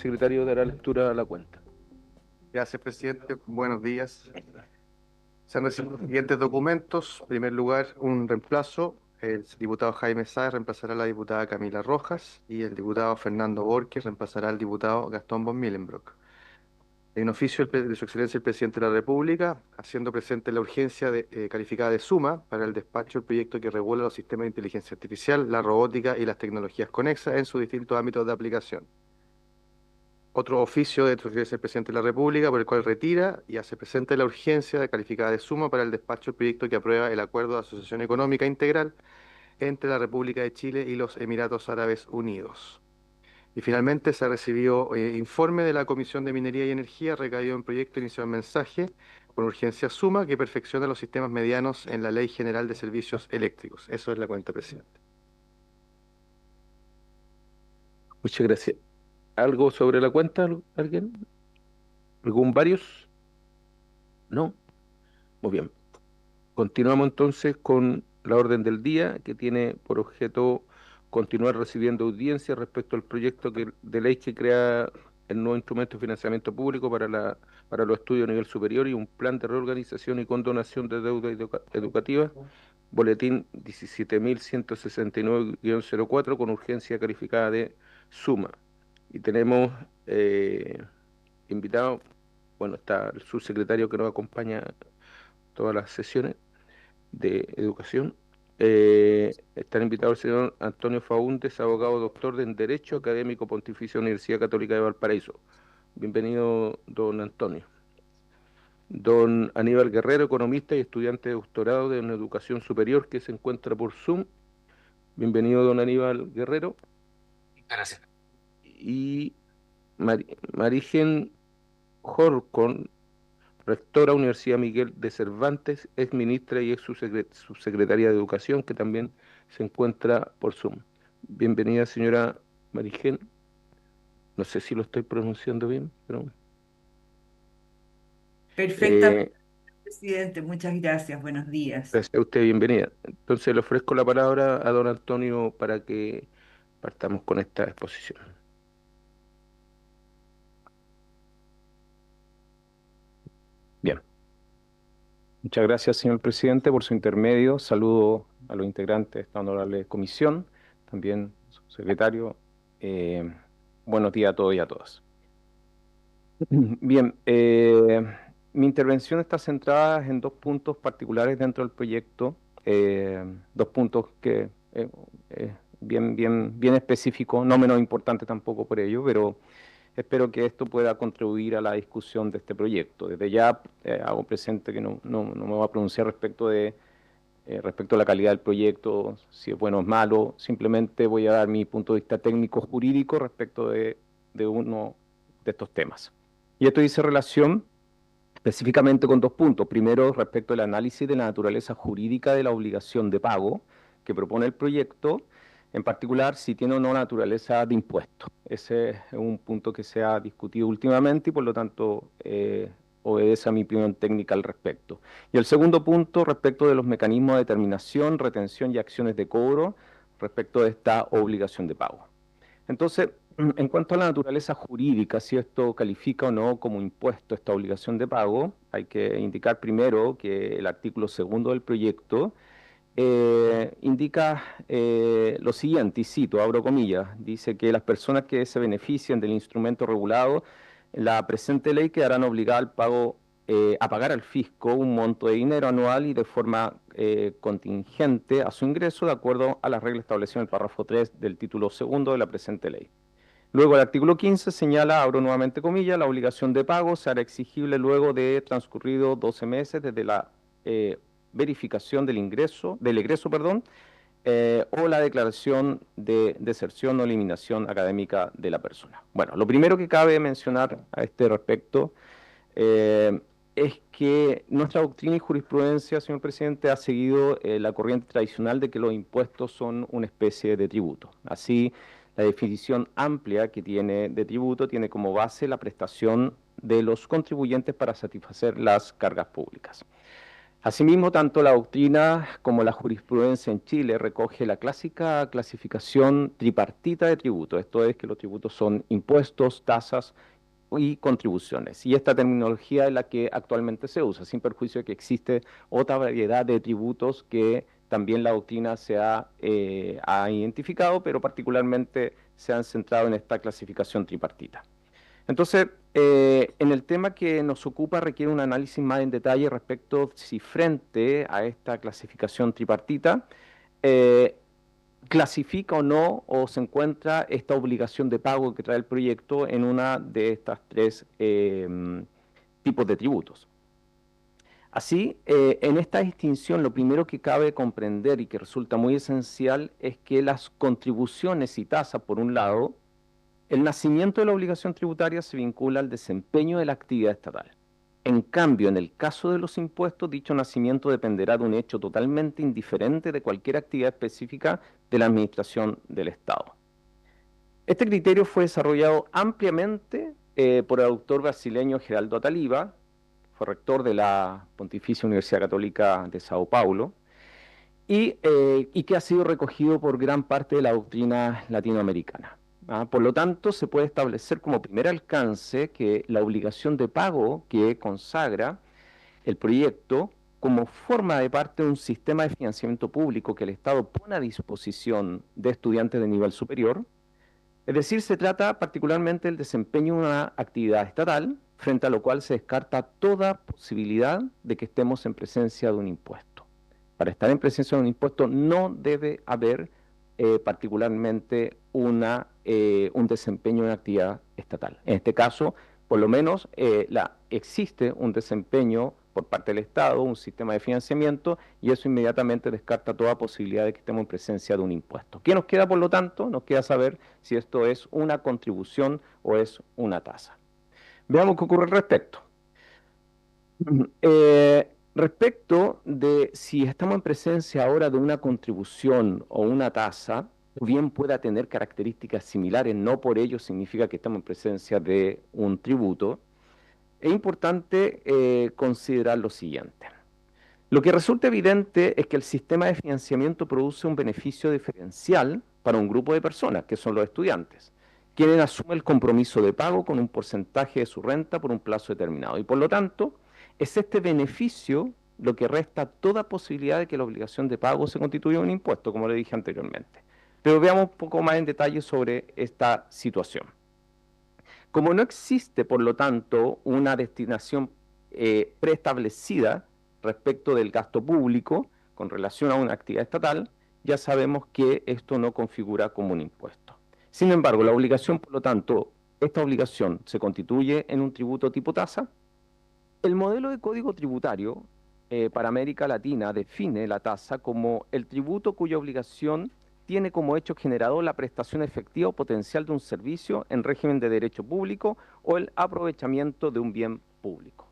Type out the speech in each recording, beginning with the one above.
secretario dará lectura a la cuenta. Gracias, presidente. Buenos días. Se han recibido los siguientes documentos. En primer lugar, un reemplazo. El diputado Jaime Sáez reemplazará a la diputada Camila Rojas y el diputado Fernando Borges reemplazará al diputado Gastón von Millenbrock. En oficio de Su Excelencia el Presidente de la República, haciendo presente la urgencia calificada de suma para el despacho del proyecto que regula los sistemas de inteligencia artificial, la robótica y las tecnologías conexas en sus distintos ámbitos de aplicación. Otro oficio de Su Excelencia el Presidente de la República, por el cual retira y hace presente la urgencia calificada de suma para el despacho del proyecto que aprueba el Acuerdo de Asociación Económica Integral entre la República de Chile y los Emiratos Árabes Unidos. Y finalmente se ha recibido informe de la Comisión de Minería y Energía recaído en proyecto iniciado en mensaje con urgencia suma que perfecciona los sistemas medianos en la Ley General de Servicios Eléctricos. Eso es la cuenta, presidente. Muchas gracias. ¿Algo sobre la cuenta? ¿Alguien? ¿Algún varios? No. Muy bien. Continuamos entonces con la orden del día, que tiene por objeto continuar recibiendo audiencias respecto al proyecto de ley que crea el nuevo instrumento de financiamiento público para los estudios a nivel superior y un plan de reorganización y condonación de deuda educativa, boletín 17.169-04, con urgencia calificada de suma. Y tenemos invitado, bueno, está el subsecretario que nos acompaña todas las sesiones de educación. Están invitados el señor Antonio Faúndez, abogado doctor en Derecho Académico Pontificio Universidad Católica de Valparaíso. Bienvenido, don Antonio. Don Aníbal Guerrero, economista y estudiante de doctorado en educación superior, que se encuentra por Zoom. Bienvenido, don Aníbal Guerrero. Gracias. Y Marigen Horcon, rectora Universidad Miguel de Cervantes, ex ministra y ex subsecretaria de Educación, que también se encuentra por Zoom. Bienvenida, señora Marigen. No sé si lo estoy pronunciando bien, pero... Perfectamente, presidente. Muchas gracias. Buenos días. gracias a usted, bienvenida. Entonces le ofrezco la palabra a don Antonio para que partamos con esta exposición. Bien. Muchas gracias, señor presidente, por su intermedio. Saludo a los integrantes de esta honorable comisión, también su secretario. Buenos días a todos y a todas. Bien, mi intervención está centrada en dos puntos particulares dentro del proyecto, dos puntos que bien específicos, no menos importantes tampoco por ello, pero espero que esto pueda contribuir a la discusión de este proyecto. Desde ya hago presente que no me voy a pronunciar respecto a la calidad del proyecto, si es bueno o es malo, simplemente voy a dar mi punto de vista técnico-jurídico respecto de uno de estos temas. Y esto dice relación específicamente con dos puntos. Primero, respecto al análisis de la naturaleza jurídica de la obligación de pago que propone el proyecto, en particular si tiene o no naturaleza de impuesto. Ese es un punto que se ha discutido últimamente y por lo tanto obedece a mi opinión técnica al respecto. Y el segundo punto, respecto de los mecanismos de determinación, retención y acciones de cobro respecto de esta obligación de pago. Entonces, en cuanto a la naturaleza jurídica, si esto califica o no como impuesto esta obligación de pago, hay que indicar primero que el artículo segundo del proyecto indica lo siguiente, y cito, abro comillas, dice que las personas que se benefician del instrumento regulado, la presente ley quedarán obligadas al pago, a pagar al fisco un monto de dinero anual y de forma contingente a su ingreso de acuerdo a las reglas establecidas en el párrafo 3 del título segundo de la presente ley. Luego el artículo 15 señala, abro nuevamente comillas, la obligación de pago será exigible luego de transcurrido 12 meses desde la verificación del egreso, o la declaración de deserción o eliminación académica de la persona. Bueno, lo primero que cabe mencionar a este respecto es que nuestra doctrina y jurisprudencia, señor presidente, ha seguido la corriente tradicional de que los impuestos son una especie de tributo. Así, la definición amplia que tiene de tributo tiene como base la prestación de los contribuyentes para satisfacer las cargas públicas. Asimismo, tanto la doctrina como la jurisprudencia en Chile recoge la clásica clasificación tripartita de tributos. Esto es que los tributos son impuestos, tasas y contribuciones. Y esta terminología es la que actualmente se usa, sin perjuicio de que existe otra variedad de tributos que también la doctrina ha identificado, pero particularmente se han centrado en esta clasificación tripartita. Entonces, en el tema que nos ocupa requiere un análisis más en detalle respecto si frente a esta clasificación tripartita eh, clasifica o no o se encuentra esta obligación de pago que trae el proyecto en una de estas tres tipos de tributos. Así, en esta distinción lo primero que cabe comprender y que resulta muy esencial es que las contribuciones y tasas, por un lado, el nacimiento de la obligación tributaria se vincula al desempeño de la actividad estatal. En cambio, en el caso de los impuestos, dicho nacimiento dependerá de un hecho totalmente indiferente de cualquier actividad específica de la administración del Estado. Este criterio fue desarrollado ampliamente por el autor brasileño Geraldo Ataliba, fue rector de la Pontificia Universidad Católica de Sao Paulo, y que ha sido recogido por gran parte de la doctrina latinoamericana. Por lo tanto, se puede establecer como primer alcance que la obligación de pago que consagra el proyecto como forma de parte de un sistema de financiamiento público que el Estado pone a disposición de estudiantes de nivel superior, es decir, se trata particularmente del desempeño de una actividad estatal, frente a lo cual se descarta toda posibilidad de que estemos en presencia de un impuesto. Para estar en presencia de un impuesto no debe haber particularmente un desempeño de una actividad estatal. En este caso, por lo menos existe un desempeño por parte del Estado, un sistema de financiamiento, y eso inmediatamente descarta toda posibilidad de que estemos en presencia de un impuesto. ¿Qué nos queda, por lo tanto? Nos queda saber si esto es una contribución o es una tasa. Veamos qué ocurre al respecto. Respecto de si estamos en presencia ahora de una contribución o una tasa, o bien pueda tener características similares, no por ello significa que estamos en presencia de un tributo, es importante considerar lo siguiente. Lo que resulta evidente es que el sistema de financiamiento produce un beneficio diferencial para un grupo de personas, que son los estudiantes, quienes asumen el compromiso de pago con un porcentaje de su renta por un plazo determinado. Y por lo tanto, es este beneficio lo que resta toda posibilidad de que la obligación de pago se constituya un impuesto, como le dije anteriormente. Pero veamos un poco más en detalle sobre esta situación. Como no existe, por lo tanto, una destinación preestablecida respecto del gasto público con relación a una actividad estatal, ya sabemos que esto no configura como un impuesto. Sin embargo, la obligación, por lo tanto, esta obligación se constituye en un tributo tipo tasa. El modelo de código tributario para América Latina define la tasa como el tributo cuya obligación tiene como hecho generador la prestación efectiva o potencial de un servicio en régimen de derecho público o el aprovechamiento de un bien público.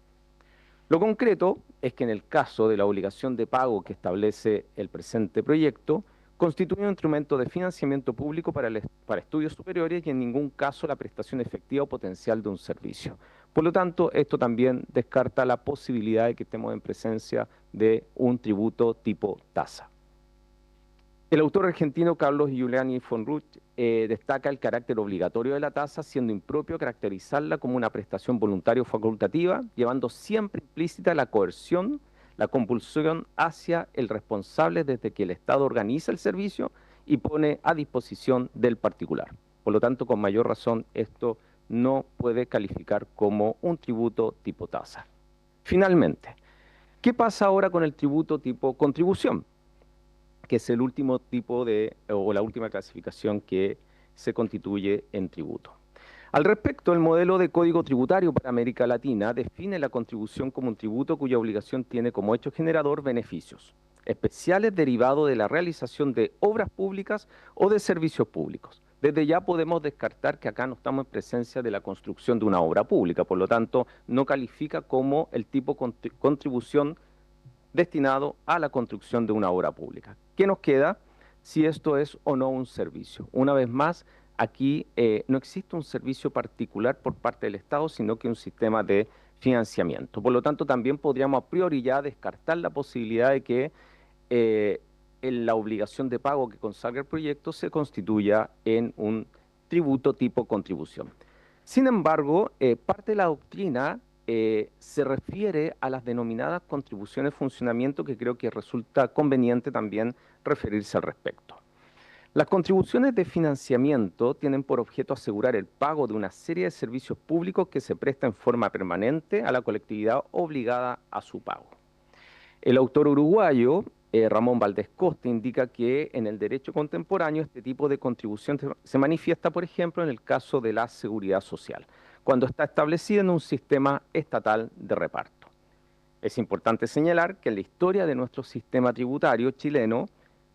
Lo concreto es que en el caso de la obligación de pago que establece el presente proyecto, constituye un instrumento de financiamiento público para estudios superiores y en ningún caso la prestación efectiva o potencial de un servicio. Por lo tanto, esto también descarta la posibilidad de que estemos en presencia de un tributo tipo tasa. El autor argentino Carlos Giuliani von Ruch destaca el carácter obligatorio de la tasa, siendo impropio caracterizarla como una prestación voluntaria o facultativa, llevando siempre implícita la coerción, la compulsión hacia el responsable desde que el Estado organiza el servicio y pone a disposición del particular. Por lo tanto, con mayor razón, esto no puede calificar como un tributo tipo tasa. Finalmente, ¿qué pasa ahora con el tributo tipo contribución? Que es el último tipo o la última clasificación que se constituye en tributo. Al respecto, el modelo de código tributario para América Latina define la contribución como un tributo cuya obligación tiene como hecho generador beneficios especiales derivados de la realización de obras públicas o de servicios públicos. Desde ya podemos descartar que acá no estamos en presencia de la construcción de una obra pública, por lo tanto, no califica como el tipo contribución destinado a la construcción de una obra pública. ¿Qué nos queda? Si esto es o no un servicio. Una vez más, aquí no existe un servicio particular por parte del Estado, sino que un sistema de financiamiento. Por lo tanto, también podríamos a priori ya descartar la posibilidad de que la obligación de pago que consagra el proyecto se constituya en un tributo tipo contribución. Sin embargo, parte de la doctrina se refiere a las denominadas contribuciones de funcionamiento, que creo que resulta conveniente también referirse al respecto. Las contribuciones de financiamiento tienen por objeto asegurar el pago de una serie de servicios públicos que se presta en forma permanente a la colectividad obligada a su pago. El autor uruguayo, Ramón Valdés Costa, indica que en el derecho contemporáneo este tipo de contribución se manifiesta, por ejemplo, en el caso de la seguridad social, cuando está establecida en un sistema estatal de reparto. Es importante señalar que en la historia de nuestro sistema tributario chileno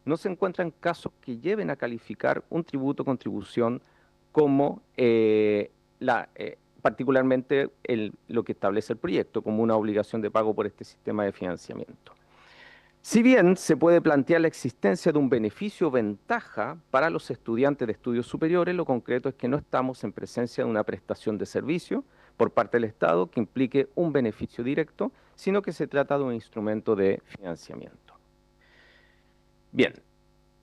no se encuentran casos que lleven a calificar un tributo o contribución como particularmente lo que establece el proyecto, como una obligación de pago por este sistema de financiamiento. Si bien se puede plantear la existencia de un beneficio o ventaja para los estudiantes de estudios superiores, lo concreto es que no estamos en presencia de una prestación de servicio por parte del Estado que implique un beneficio directo, sino que se trata de un instrumento de financiamiento. Bien,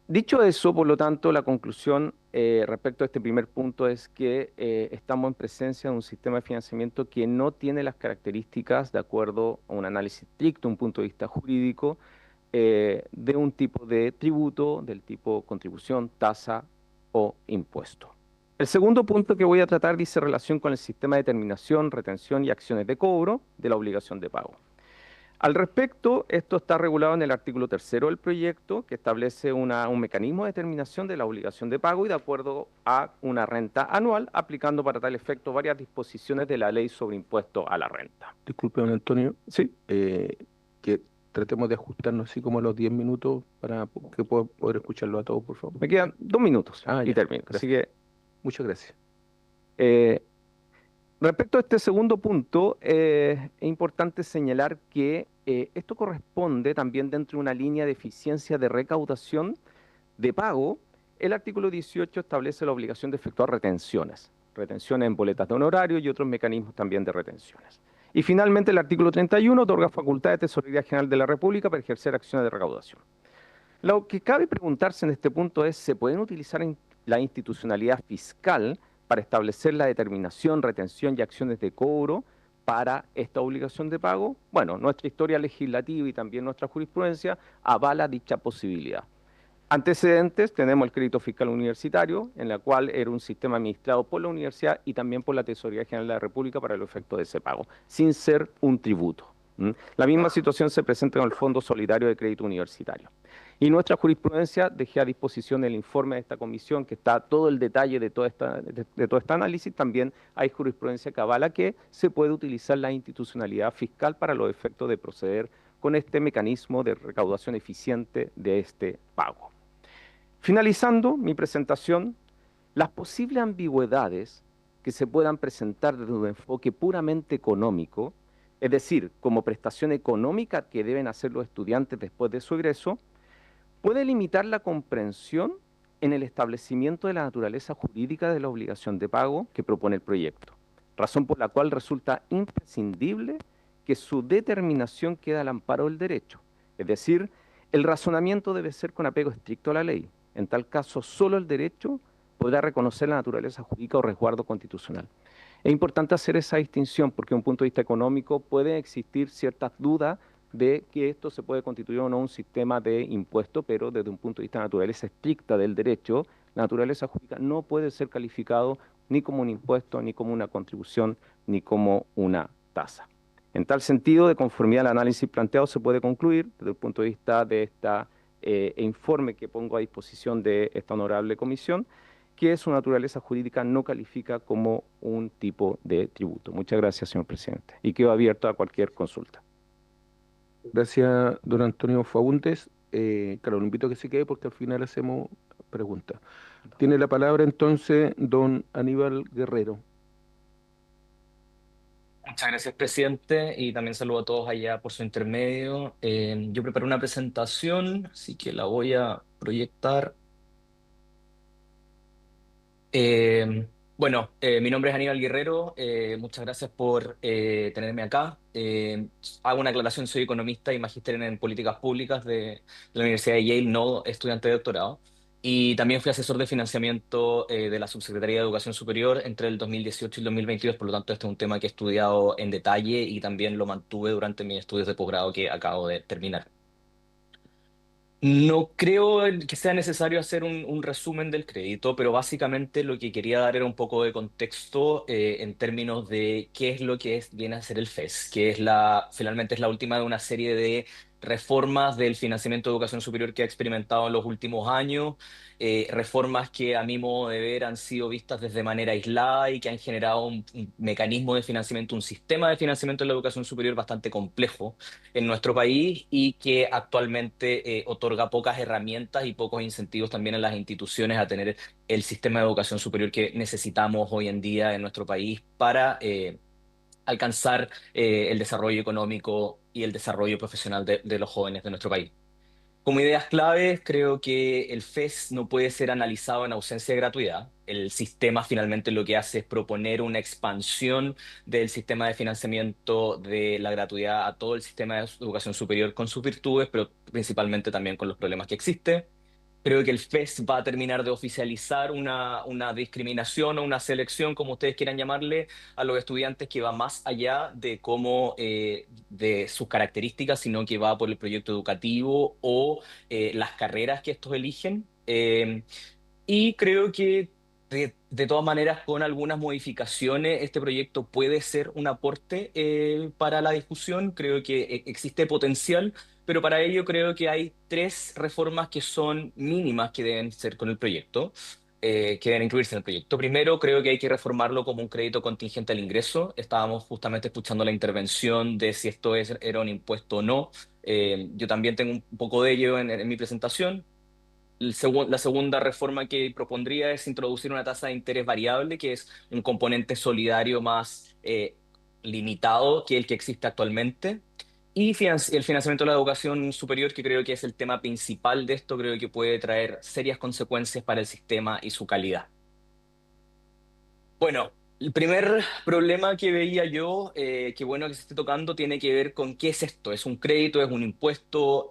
dicho eso, por lo tanto, la conclusión respecto a este primer punto es que estamos en presencia de un sistema de financiamiento que no tiene las características, de acuerdo a un análisis estricto, un punto de vista jurídico, de un tipo de tributo, del tipo contribución, tasa o impuesto. El segundo punto que voy a tratar dice relación con el sistema de determinación, retención y acciones de cobro de la obligación de pago. Al respecto, esto está regulado en el artículo 3º del proyecto, que establece un mecanismo de determinación de la obligación de pago y de acuerdo a una renta anual, aplicando para tal efecto varias disposiciones de la Ley sobre Impuesto a la Renta. Disculpe, don Antonio, Sí. que tratemos de ajustarnos así como a los 10 minutos para que pueda poder escucharlo a todos, por favor. Me quedan 2 minutos y Ya, termino. gracias. Así que, Muchas gracias. respecto a este segundo punto, es importante señalar que esto corresponde también dentro de una línea de eficiencia de recaudación de pago. El artículo 18 establece la obligación de efectuar retenciones en boletas de honorario y otros mecanismos también de retenciones. Y finalmente el artículo 31 otorga facultades de Tesorería General de la República para ejercer acciones de recaudación. Lo que cabe preguntarse en este punto es, ¿se pueden utilizar la institucionalidad fiscal para establecer la determinación, retención y acciones de cobro para esta obligación de pago? Bueno, nuestra historia legislativa y también nuestra jurisprudencia avala dicha posibilidad. Antecedentes, tenemos el crédito fiscal universitario, en la cual era un sistema administrado por la universidad y también por la Tesorería General de la República para el efecto de ese pago, sin ser un tributo. La misma situación se presenta con el Fondo Solidario de Crédito Universitario. Y nuestra jurisprudencia, dejé a disposición el informe de esta comisión, que está todo el detalle de todo este análisis. También hay jurisprudencia que avala que se puede utilizar la institucionalidad fiscal para los efectos de proceder con este mecanismo de recaudación eficiente de este pago. Finalizando mi presentación, las posibles ambigüedades que se puedan presentar desde un enfoque puramente económico, es decir, como prestación económica que deben hacer los estudiantes después de su egreso, puede limitar la comprensión en el establecimiento de la naturaleza jurídica de la obligación de pago que propone el proyecto, razón por la cual resulta imprescindible que su determinación quede al amparo del derecho, es decir, el razonamiento debe ser con apego estricto a la ley. En tal caso, solo el derecho podrá reconocer la naturaleza jurídica o resguardo constitucional. Es importante hacer esa distinción porque desde un punto de vista económico puede existir ciertas dudas de que esto se puede constituir o no un sistema de impuesto, pero desde un punto de vista de naturaleza estricta del derecho, la naturaleza jurídica no puede ser calificado ni como un impuesto, ni como una contribución, ni como una tasa. En tal sentido, de conformidad al análisis planteado, se puede concluir, desde el punto de vista de este informe que pongo a disposición de esta honorable comisión, que su naturaleza jurídica no califica como un tipo de tributo. Muchas gracias, señor presidente, y quedo abierto a cualquier consulta. Gracias, don Antonio Faúndez. Claro, lo invito a que se quede porque al final hacemos preguntas. Tiene la palabra entonces don Aníbal Guerrero. Muchas gracias, presidente, y también saludo a todos allá por su intermedio. Yo preparé una presentación, así que la voy a proyectar. Mi nombre es Aníbal Guerrero, muchas gracias por tenerme acá. Hago una aclaración, soy economista y magíster en políticas públicas de la Universidad de Yale, no estudiante de doctorado. Y también fui asesor de financiamiento de la Subsecretaría de Educación Superior entre el 2018 y el 2022, por lo tanto este es un tema que he estudiado en detalle y también lo mantuve durante mis estudios de posgrado que acabo de terminar. No creo que sea necesario hacer un resumen del crédito, pero básicamente lo que quería dar era un poco de contexto en términos de qué es lo que viene a ser el FES, que es finalmente es la última de una serie de reformas del financiamiento de educación superior que ha experimentado en los últimos años, reformas que a mi modo de ver han sido vistas desde manera aislada y que han generado un mecanismo de financiamiento, un sistema de financiamiento de la educación superior bastante complejo en nuestro país y que actualmente otorga pocas herramientas y pocos incentivos también a las instituciones a tener el sistema de educación superior que necesitamos hoy en día en nuestro país para alcanzar el desarrollo económico y el desarrollo profesional de los jóvenes de nuestro país. Como ideas claves, creo que el FES no puede ser analizado en ausencia de gratuidad. El sistema finalmente lo que hace es proponer una expansión del sistema de financiamiento de la gratuidad a todo el sistema de educación superior con sus virtudes, pero principalmente también con los problemas que existen. Creo que el FES va a terminar de oficializar una discriminación o una selección, como ustedes quieran llamarle, a los estudiantes que va más allá de cómo, de sus características, sino que va por el proyecto educativo o las carreras que estos eligen. Y creo que de todas maneras, con algunas modificaciones, este proyecto puede ser un aporte para la discusión. Creo que existe potencial, pero para ello creo que hay tres reformas que son mínimas que deben ser con el proyecto, que deben incluirse en el proyecto. Primero, creo que hay que reformarlo como un crédito contingente al ingreso. Estábamos justamente escuchando la intervención de si era un impuesto o no. Yo también tengo un poco de ello en mi presentación. La segunda reforma que propondría es introducir una tasa de interés variable, que es un componente solidario más limitado que el que existe actualmente. Y el financiamiento de la educación superior, que creo que es el tema principal de esto, creo que puede traer serias consecuencias para el sistema y su calidad. Bueno, el primer problema que veía yo, que bueno que se esté tocando, tiene que ver con qué es esto. ¿Es un crédito? ¿Es un impuesto?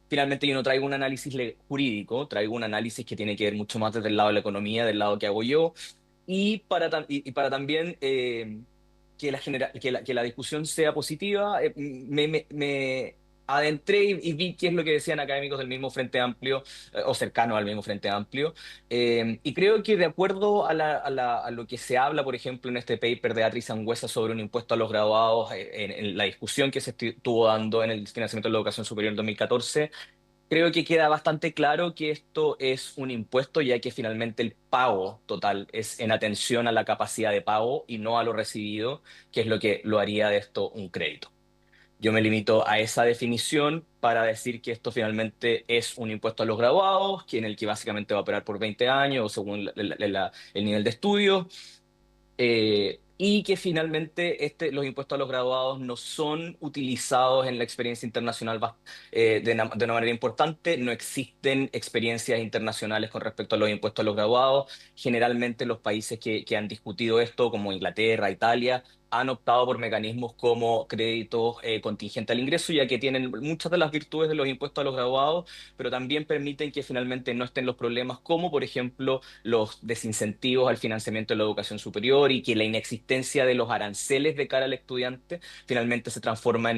Finalmente yo no traigo un análisis jurídico, traigo un análisis que tiene que ver mucho más desde el lado de la economía, del lado que hago yo, y para también que la discusión sea positiva, me adentré y vi qué es lo que decían académicos del mismo Frente Amplio, o cercano al mismo Frente Amplio, y creo que de acuerdo a lo que se habla, por ejemplo, en este paper de Atri Sangüesa sobre un impuesto a los graduados, en la discusión que se estuvo dando en el financiamiento de la educación superior en 2014, creo que queda bastante claro que esto es un impuesto, ya que finalmente el pago total es en atención a la capacidad de pago y no a lo recibido, que es lo que lo haría de esto un crédito. Yo me limito a esa definición para decir que esto finalmente es un impuesto a los graduados, que en el que básicamente va a operar por 20 años o según el nivel de estudio, y que finalmente los impuestos a los graduados no son utilizados en la experiencia internacional de una manera importante. No existen experiencias internacionales con respecto a los impuestos a los graduados. Generalmente los países que han discutido esto, como Inglaterra, Italia, han optado por mecanismos como créditos contingente al ingreso, ya que tienen muchas de las virtudes de los impuestos a los graduados, pero también permiten que finalmente no estén los problemas como, por ejemplo, los desincentivos al financiamiento de la educación superior y que la inexistencia de los aranceles de cara al estudiante finalmente se transforman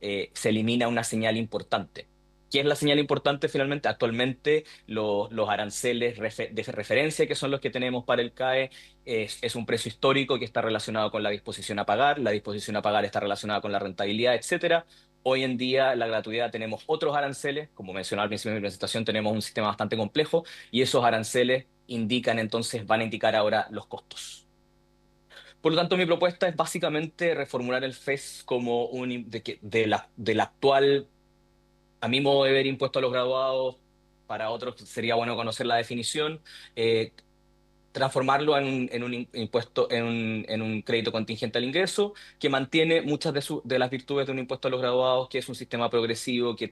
se elimina una señal importante. ¿Qué es la señal importante finalmente? Actualmente los aranceles de referencia, que son los que tenemos para el CAE, es un precio histórico que está relacionado con la disposición a pagar, la disposición a pagar está relacionada con la rentabilidad, etcétera. Hoy en día, la gratuidad tenemos otros aranceles, como mencionaba al principio de mi presentación, tenemos un sistema bastante complejo y esos aranceles van a indicar ahora los costos. Por lo tanto, mi propuesta es básicamente reformular el FES como del actual, a mi modo de ver, impuesto a los graduados. Para otros sería bueno conocer la definición. eh, transformarlo en un impuesto, en un crédito contingente al ingreso, que mantiene muchas de las virtudes de un impuesto a los graduados, que es un sistema progresivo que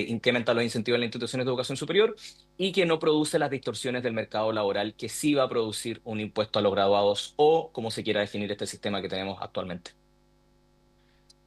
incrementa los incentivos en las instituciones de educación superior y que no produce las distorsiones del mercado laboral que sí va a producir un impuesto a los graduados o como se quiera definir este sistema que tenemos actualmente.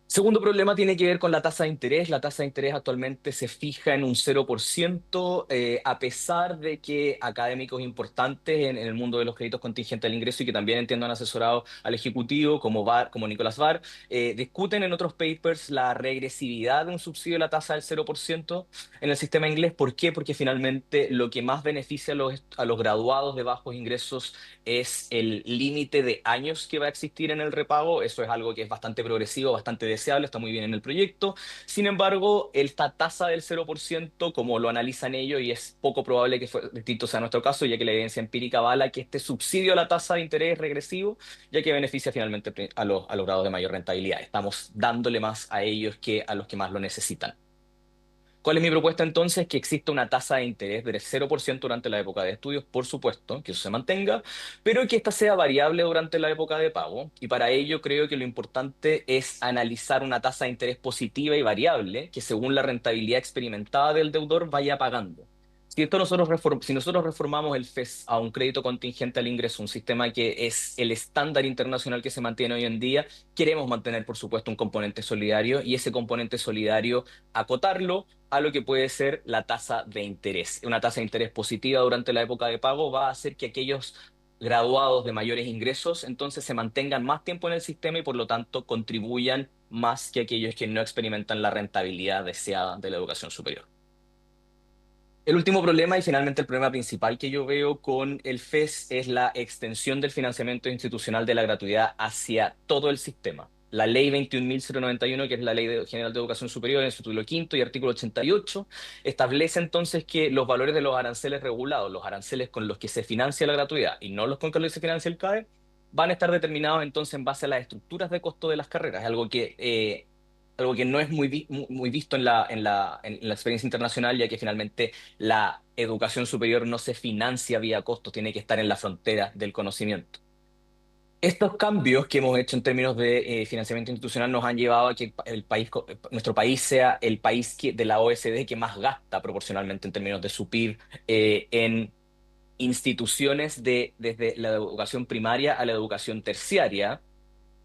Segundo problema tiene que ver con la tasa de interés. La tasa de interés actualmente se fija en un 0%, a pesar de que académicos importantes en el mundo de los créditos contingentes al ingreso y que también entiendo han asesorado al Ejecutivo, como Nicolás Barr, discuten en otros papers la regresividad de un subsidio de la tasa del 0% en el sistema inglés. ¿Por qué? Porque finalmente lo que más beneficia a los graduados de bajos ingresos es el límite de años que va a existir en el repago. Eso es algo que es bastante progresivo, bastante deseable, está muy bien en el proyecto. Sin embargo, esta tasa del 0%, como lo analizan ellos, y es poco probable que distinto sea nuestro caso, ya que la evidencia empírica avala que este subsidio a la tasa de interés es regresivo, ya que beneficia finalmente a los grados de mayor rentabilidad. Estamos dándole más a ellos que a los que más lo necesitan. ¿Cuál es mi propuesta entonces? Que exista una tasa de interés del 0% durante la época de estudios, por supuesto, que eso se mantenga, pero que esta sea variable durante la época de pago. Y para ello creo que lo importante es analizar una tasa de interés positiva y variable que según la rentabilidad experimentada del deudor vaya pagando. Si nosotros reformamos el FES a un crédito contingente al ingreso, un sistema que es el estándar internacional que se mantiene hoy en día, queremos mantener, por supuesto, un componente solidario y ese componente solidario acotarlo a lo que puede ser la tasa de interés. Una tasa de interés positiva durante la época de pago va a hacer que aquellos graduados de mayores ingresos entonces se mantengan más tiempo en el sistema y por lo tanto contribuyan más que aquellos que no experimentan la rentabilidad deseada de la educación superior. El último problema y finalmente el problema principal que yo veo con el FES es la extensión del financiamiento institucional de la gratuidad hacia todo el sistema. La ley 21.091, que es la Ley General de Educación Superior, en su título quinto y artículo 88, establece entonces que los valores de los aranceles regulados, los aranceles con los que se financia la gratuidad y no los con los que se financia el CAE, van a estar determinados entonces en base a las estructuras de costo de las carreras, algo que no es muy visto en la experiencia internacional, ya que finalmente la educación superior no se financia vía costos, tiene que estar en la frontera del conocimiento. Estos cambios que hemos hecho en términos de financiamiento institucional nos han llevado a que nuestro país sea el país de la OECD que más gasta proporcionalmente en términos de su PIB en instituciones desde la educación primaria a la educación terciaria.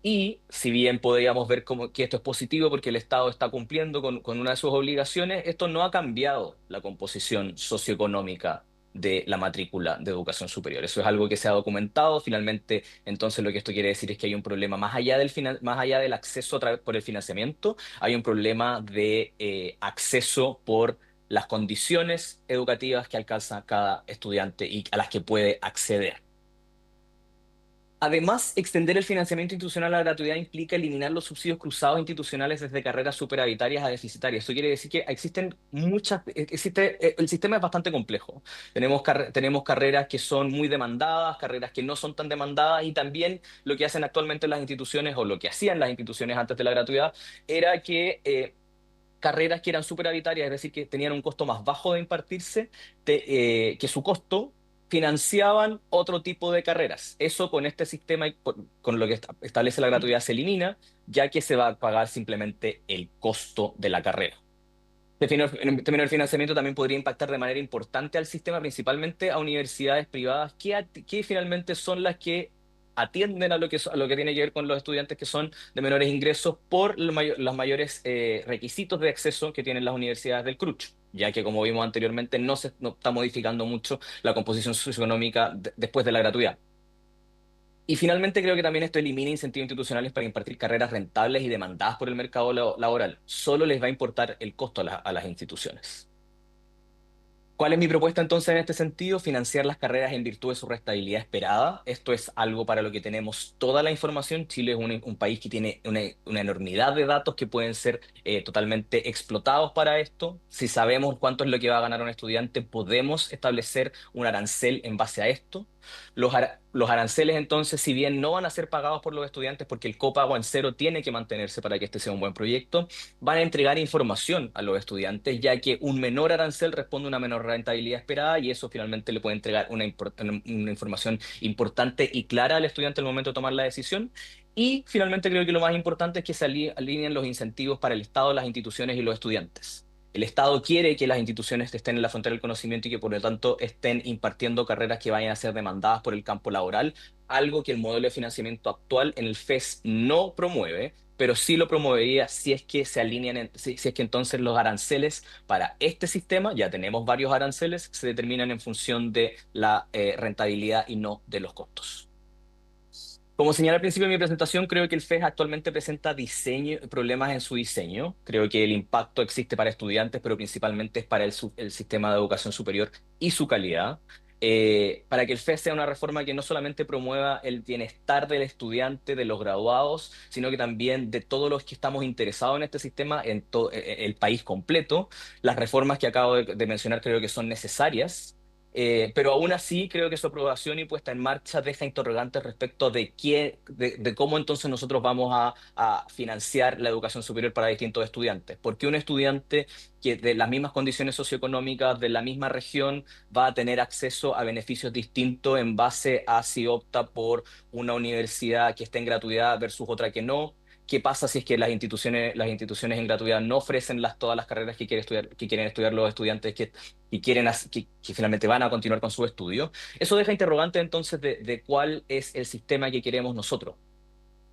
Y si bien podríamos ver como que esto es positivo porque el Estado está cumpliendo con una de sus obligaciones, esto no ha cambiado la composición socioeconómica de la matrícula de educación superior. Eso es algo que se ha documentado. Finalmente, entonces lo que esto quiere decir es que hay un problema más allá del acceso por el financiamiento, hay un problema de acceso por las condiciones educativas que alcanza cada estudiante y a las que puede acceder. Además, extender el financiamiento institucional a la gratuidad implica eliminar los subsidios cruzados institucionales desde carreras superavitarias a deficitarias. Eso quiere decir que el sistema es bastante complejo. Tenemos carreras que son muy demandadas, carreras que no son tan demandadas y también lo que hacen actualmente las instituciones o lo que hacían las instituciones antes de la gratuidad era que carreras que eran superavitarias, es decir, que tenían un costo más bajo de impartirse, que su costo financiaban otro tipo de carreras. Eso con este sistema y con lo que establece la gratuidad se elimina, ya que se va a pagar simplemente el costo de la carrera. En términos del financiamiento también podría impactar de manera importante al sistema, principalmente a universidades privadas, que finalmente son las que atienden a lo que tiene que ver con los estudiantes que son de menores ingresos por los mayores requisitos de acceso que tienen las universidades del CRUCH, ya que como vimos anteriormente no está modificando mucho la composición socioeconómica después de la gratuidad. Y finalmente creo que también esto elimina incentivos institucionales para impartir carreras rentables y demandadas por el mercado laboral. Solo les va a importar el costo a las instituciones. ¿Cuál es mi propuesta entonces en este sentido? Financiar las carreras en virtud de su rentabilidad esperada. Esto es algo para lo que tenemos toda la información. Chile es un país que tiene una enormidad de datos que pueden ser totalmente explotados para esto. Si sabemos cuánto es lo que va a ganar un estudiante, podemos establecer un arancel en base a esto. Los aranceles entonces, si bien no van a ser pagados por los estudiantes porque el copago en cero tiene que mantenerse para que este sea un buen proyecto, van a entregar información a los estudiantes, ya que un menor arancel responde a una menor rentabilidad esperada y eso finalmente le puede entregar una información importante y clara al estudiante al momento de tomar la decisión. Y finalmente creo que lo más importante es que se alineen los incentivos para el Estado, las instituciones y los estudiantes. El Estado quiere que las instituciones estén en la frontera del conocimiento y que por lo tanto estén impartiendo carreras que vayan a ser demandadas por el campo laboral, algo que el modelo de financiamiento actual en el FES no promueve, pero sí lo promovería si es que se alinean, si es que entonces los aranceles para este sistema, ya tenemos varios aranceles, se determinan en función de la rentabilidad y no de los costos. Como señalé al principio de mi presentación, creo que el FES actualmente presenta problemas en su diseño. Creo que el impacto existe para estudiantes, pero principalmente es para el sistema de educación superior y su calidad. Para que el FES sea una reforma que no solamente promueva el bienestar del estudiante, de los graduados, sino que también de todos los que estamos interesados en este sistema, en todo el país completo. Las reformas que acabo de mencionar creo que son necesarias. Pero aún así creo que su aprobación y puesta en marcha deja interrogantes respecto de cómo entonces nosotros vamos a financiar la educación superior para distintos estudiantes. Porque un estudiante que de las mismas condiciones socioeconómicas de la misma región va a tener acceso a beneficios distintos en base a si opta por una universidad que esté en gratuidad versus otra que no. ¿Qué pasa si es que las instituciones en gratuidad no ofrecen todas las carreras que quieren estudiar los estudiantes que finalmente van a continuar con su estudio? Eso deja interrogante entonces de cuál es el sistema que queremos nosotros.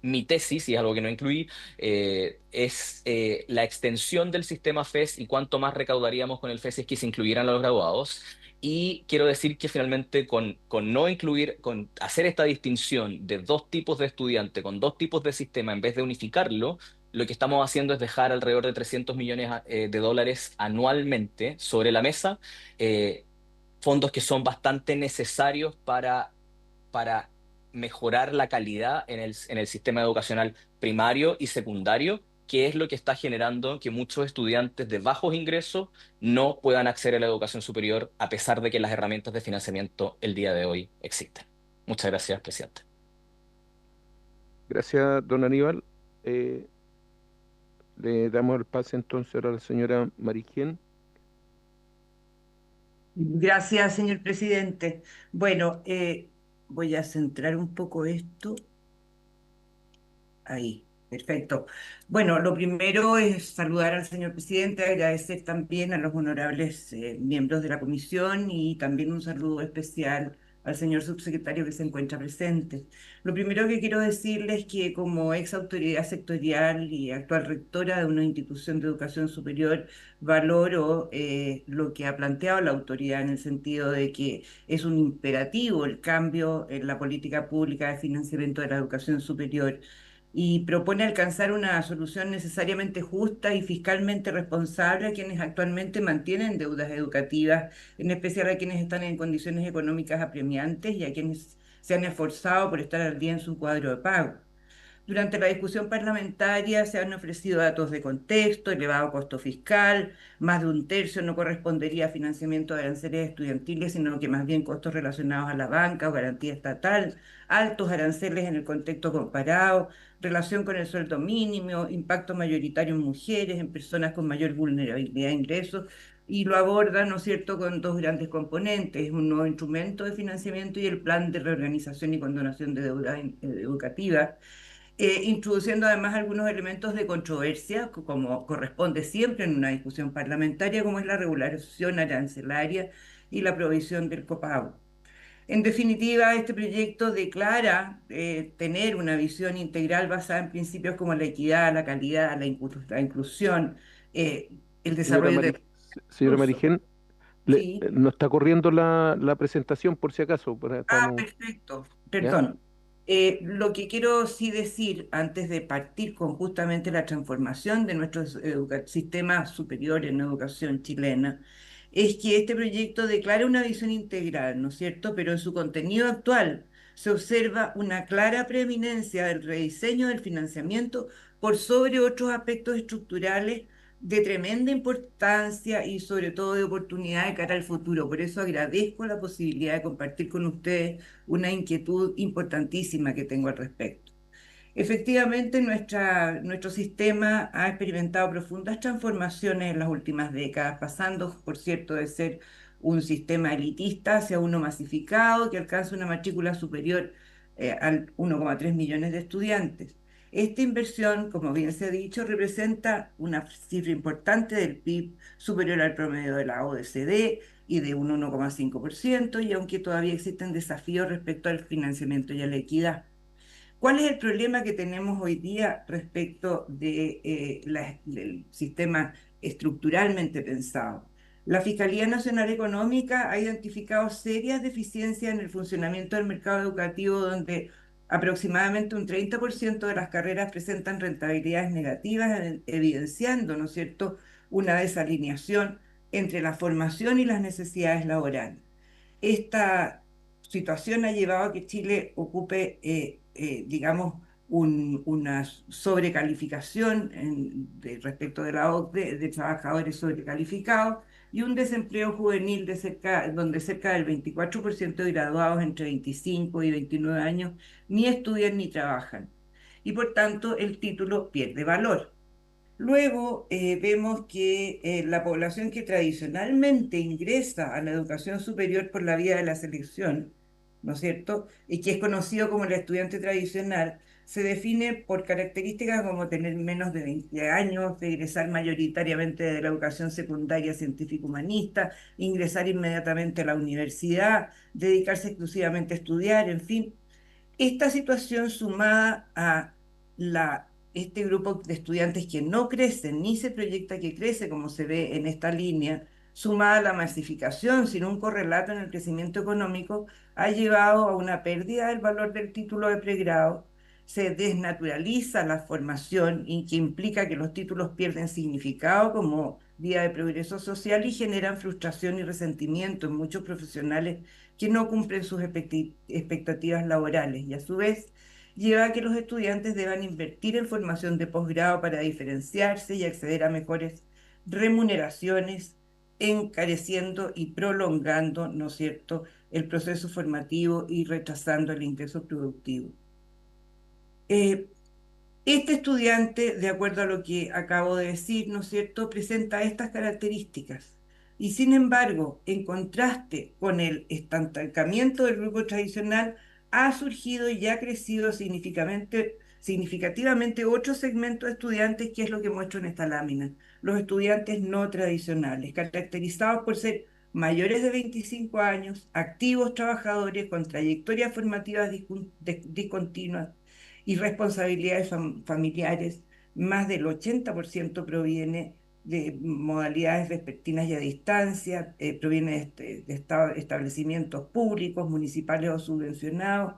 Mi tesis, y es algo que no incluí, es la extensión del sistema FES y cuánto más recaudaríamos con el FES si es que se incluyeran a los graduados. Y quiero decir que finalmente con no incluir, con hacer esta distinción de dos tipos de estudiante, con dos tipos de sistema, en vez de unificarlo, lo que estamos haciendo es dejar alrededor de 300 millones de dólares anualmente sobre la mesa, eh, fondos que son bastante necesarios para mejorar la calidad en el sistema educacional primario y secundario, que es lo que está generando que muchos estudiantes de bajos ingresos no puedan acceder a la educación superior a pesar de que las herramientas de financiamiento el día de hoy existen. Muchas gracias, presidente. Gracias, don Aníbal. Eh, Le damos el pase entonces a la señora Mariquén. Gracias, señor presidente. Bueno, voy a centrar un poco esto. Ahí, perfecto. Bueno, lo primero es saludar al señor presidente, agradecer también a los honorables miembros de la comisión y también un saludo especial al señor subsecretario que se encuentra presente. Lo primero que quiero decirles es que como ex autoridad sectorial y actual rectora de una institución de educación superior, valoro lo que ha planteado la autoridad en el sentido de que es un imperativo el cambio en la política pública de financiamiento de la educación superior y propone alcanzar una solución necesariamente justa y fiscalmente responsable a quienes actualmente mantienen deudas educativas, en especial a quienes están en condiciones económicas apremiantes y a quienes se han esforzado por estar al día en su cuadro de pago. Durante la discusión parlamentaria se han ofrecido datos de contexto, elevado costo fiscal, más de un tercio no correspondería a financiamiento de aranceles estudiantiles, sino que más bien costos relacionados a la banca o garantía estatal, altos aranceles en el contexto comparado, relación con el sueldo mínimo, impacto mayoritario en mujeres, en personas con mayor vulnerabilidad de ingresos, y lo aborda, ¿no es cierto?, con dos grandes componentes, un nuevo instrumento de financiamiento y el plan de reorganización y condonación de deudas educativas, introduciendo además algunos elementos de controversia, como corresponde siempre en una discusión parlamentaria, como es la regulación arancelaria y la provisión del copago. En definitiva, este proyecto declara tener una visión integral basada en principios como la equidad, la calidad, la inclusión, el Señora desarrollo de Señora recursos. Mariquén, Sí. no está corriendo la presentación por si acaso. Ah, Estamos, perfecto, ¿ya? perdón. Lo que quiero sí decir antes de partir con justamente la transformación de nuestro sistema superior en educación chilena es que este proyecto declara una visión integral, ¿no es cierto? Pero en su contenido actual se observa una clara preeminencia del rediseño del financiamiento por sobre otros aspectos estructurales de tremenda importancia y sobre todo de oportunidad de cara al futuro. Por eso agradezco la posibilidad de compartir con ustedes una inquietud importantísima que tengo al respecto. Efectivamente, nuestro sistema ha experimentado profundas transformaciones en las últimas décadas, pasando, por cierto, de ser un sistema elitista hacia uno masificado que alcanza una matrícula superior al 1,3 millones de estudiantes. Esta inversión, como bien se ha dicho, representa una cifra importante del PIB superior al promedio de la OECD y de un 1,5%, y aunque todavía existen desafíos respecto al financiamiento y a la equidad. ¿Cuál es el problema que tenemos hoy día respecto del sistema estructuralmente pensado? La Fiscalía Nacional Económica ha identificado serias deficiencias en el funcionamiento del mercado educativo, donde aproximadamente un 30% de las carreras presentan rentabilidades negativas, evidenciando, ¿no es cierto?, una desalineación entre la formación y las necesidades laborales. Esta situación ha llevado a que Chile ocupe, digamos, una sobrecalificación respecto de la OCDE de trabajadores sobrecalificados y un desempleo juvenil donde cerca del 24% de graduados entre 25 y 29 años ni estudian ni trabajan. Y por tanto el título pierde valor. Luego vemos que la población que tradicionalmente ingresa a la educación superior por la vía de la selección, ¿no es cierto?, y que es conocido como el estudiante tradicional, se define por características como tener menos de 20 años, de egresar mayoritariamente de la educación secundaria científico-humanista, ingresar inmediatamente a la universidad, dedicarse exclusivamente a estudiar, en fin. Esta situación sumada a este grupo de estudiantes que no crecen ni se proyecta que crece, como se ve en esta línea, sumada a la masificación sin un correlato en el crecimiento económico, ha llevado a una pérdida del valor del título de pregrado. Se desnaturaliza la formación y que implica que los títulos pierden significado como vía de progreso social y generan frustración y resentimiento en muchos profesionales que no cumplen sus expectativas laborales, y a su vez lleva a que los estudiantes deban invertir en formación de posgrado para diferenciarse y acceder a mejores remuneraciones, encareciendo y prolongando, ¿no es cierto?, el proceso formativo y retrasando el ingreso productivo. Este estudiante, de acuerdo a lo que acabo de decir, ¿no es cierto?, presenta estas características. Y sin embargo, en contraste con el estancamiento del grupo tradicional, ha surgido y ha crecido significativamente otro segmento de estudiantes, que es lo que muestro en esta lámina: los estudiantes no tradicionales, caracterizados por ser mayores de 25 años, activos trabajadores con trayectorias formativas discontinuas y responsabilidades familiares. Más del 80% proviene de modalidades vespertinas y a distancia, proviene de establecimientos públicos, municipales o subvencionados.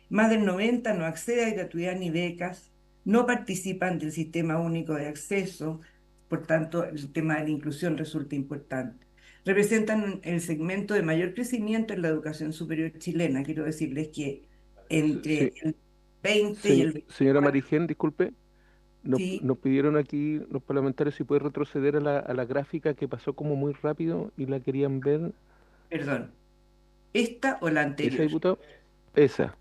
Más del 90% no accede a gratuidad ni becas, no participan del sistema único de acceso. Por tanto, el tema de la inclusión resulta importante. Representan el segmento de mayor crecimiento en la educación superior chilena. Quiero decirles que entre Sí, el 20 y el señora 24, Marigen, disculpe, sí, nos pidieron aquí los parlamentarios si puede retroceder a la gráfica que pasó como muy rápido y la querían ver. perdón, esta o la ¿Esa, anterior. diputado? Esa.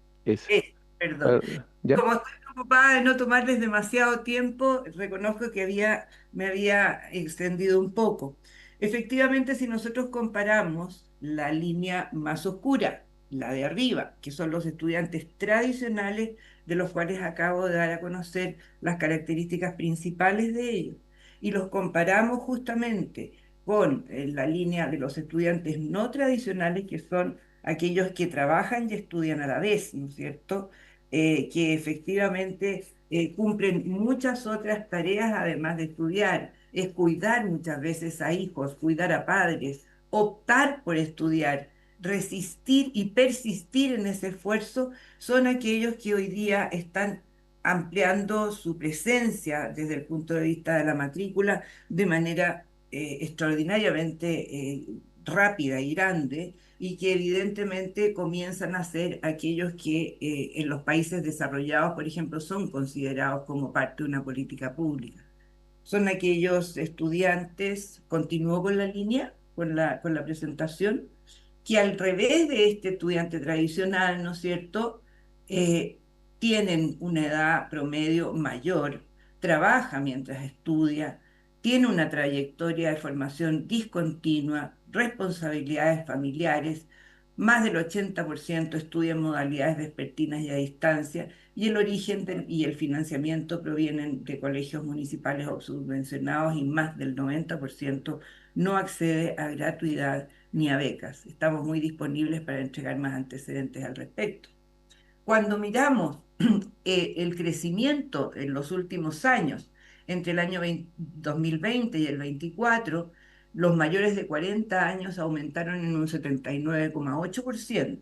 Perdón. Ah, ¿ya? Como estoy preocupada de no tomarles demasiado tiempo, reconozco que me había extendido un poco. Efectivamente, si nosotros comparamos la línea más oscura, la de arriba, que son los estudiantes tradicionales, de los cuales acabo de dar a conocer las características principales de ellos, y los comparamos justamente con la línea de los estudiantes no tradicionales, que son aquellos que trabajan y estudian a la vez, ¿no es cierto?, que efectivamente cumplen muchas otras tareas además de estudiar. Es cuidar muchas veces a hijos, cuidar a padres, optar por estudiar, resistir y persistir en ese esfuerzo. Son aquellos que hoy día están ampliando su presencia desde el punto de vista de la matrícula de manera extraordinariamente rápida y grande, y que evidentemente comienzan a ser aquellos que en los países desarrollados, por ejemplo, son considerados como parte de una política pública. son aquellos estudiantes, continúo con la línea, con la presentación, que al revés de este estudiante tradicional, ¿no es cierto?, eh, tienen una edad promedio mayor, trabaja mientras estudia, tiene una trayectoria de formación discontinua, responsabilidades familiares, más del 80% estudia en modalidades vespertinas y a distancia, y el origen y el financiamiento provienen de colegios municipales o subvencionados, y más del 90% no accede a gratuidad ni a becas. Estamos muy disponibles para entregar más antecedentes al respecto. Cuando miramos el crecimiento en los últimos años, entre el año 2020 y el 24, los mayores de 40 años aumentaron en un 79,8%.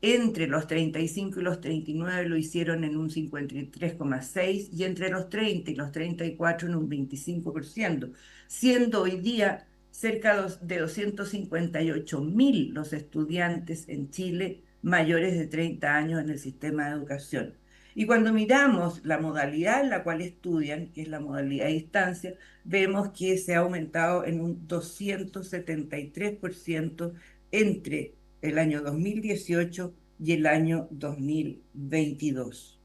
Entre los 35 y los 39 lo hicieron en un 53,6% y entre los 30 y los 34 en un 25%, siendo hoy día cerca de 258.000 los estudiantes en Chile mayores de 30 años en el sistema de educación. Y cuando miramos la modalidad en la cual estudian, que es la modalidad a distancia, vemos que se ha aumentado en un 273% entre el año 2018 y el año 2022.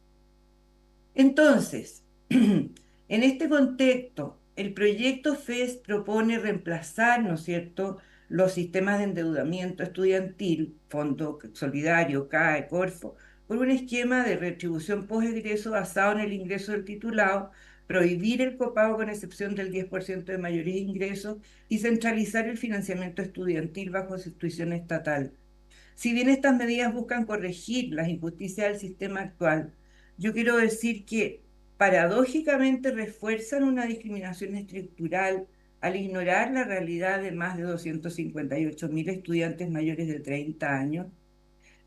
Entonces, en este contexto, el proyecto FES propone reemplazar, ¿no es cierto?, los sistemas de endeudamiento estudiantil, Fondo Solidario, CAE, Corfo, por un esquema de retribución post-egreso basado en el ingreso del titulado, prohibir el copago con excepción del 10% de mayores ingresos y centralizar el financiamiento estudiantil bajo institución estatal. Si bien estas medidas buscan corregir las injusticias del sistema actual, yo quiero decir que paradójicamente refuerzan una discriminación estructural al ignorar la realidad de más de 258.000 estudiantes mayores de 30 años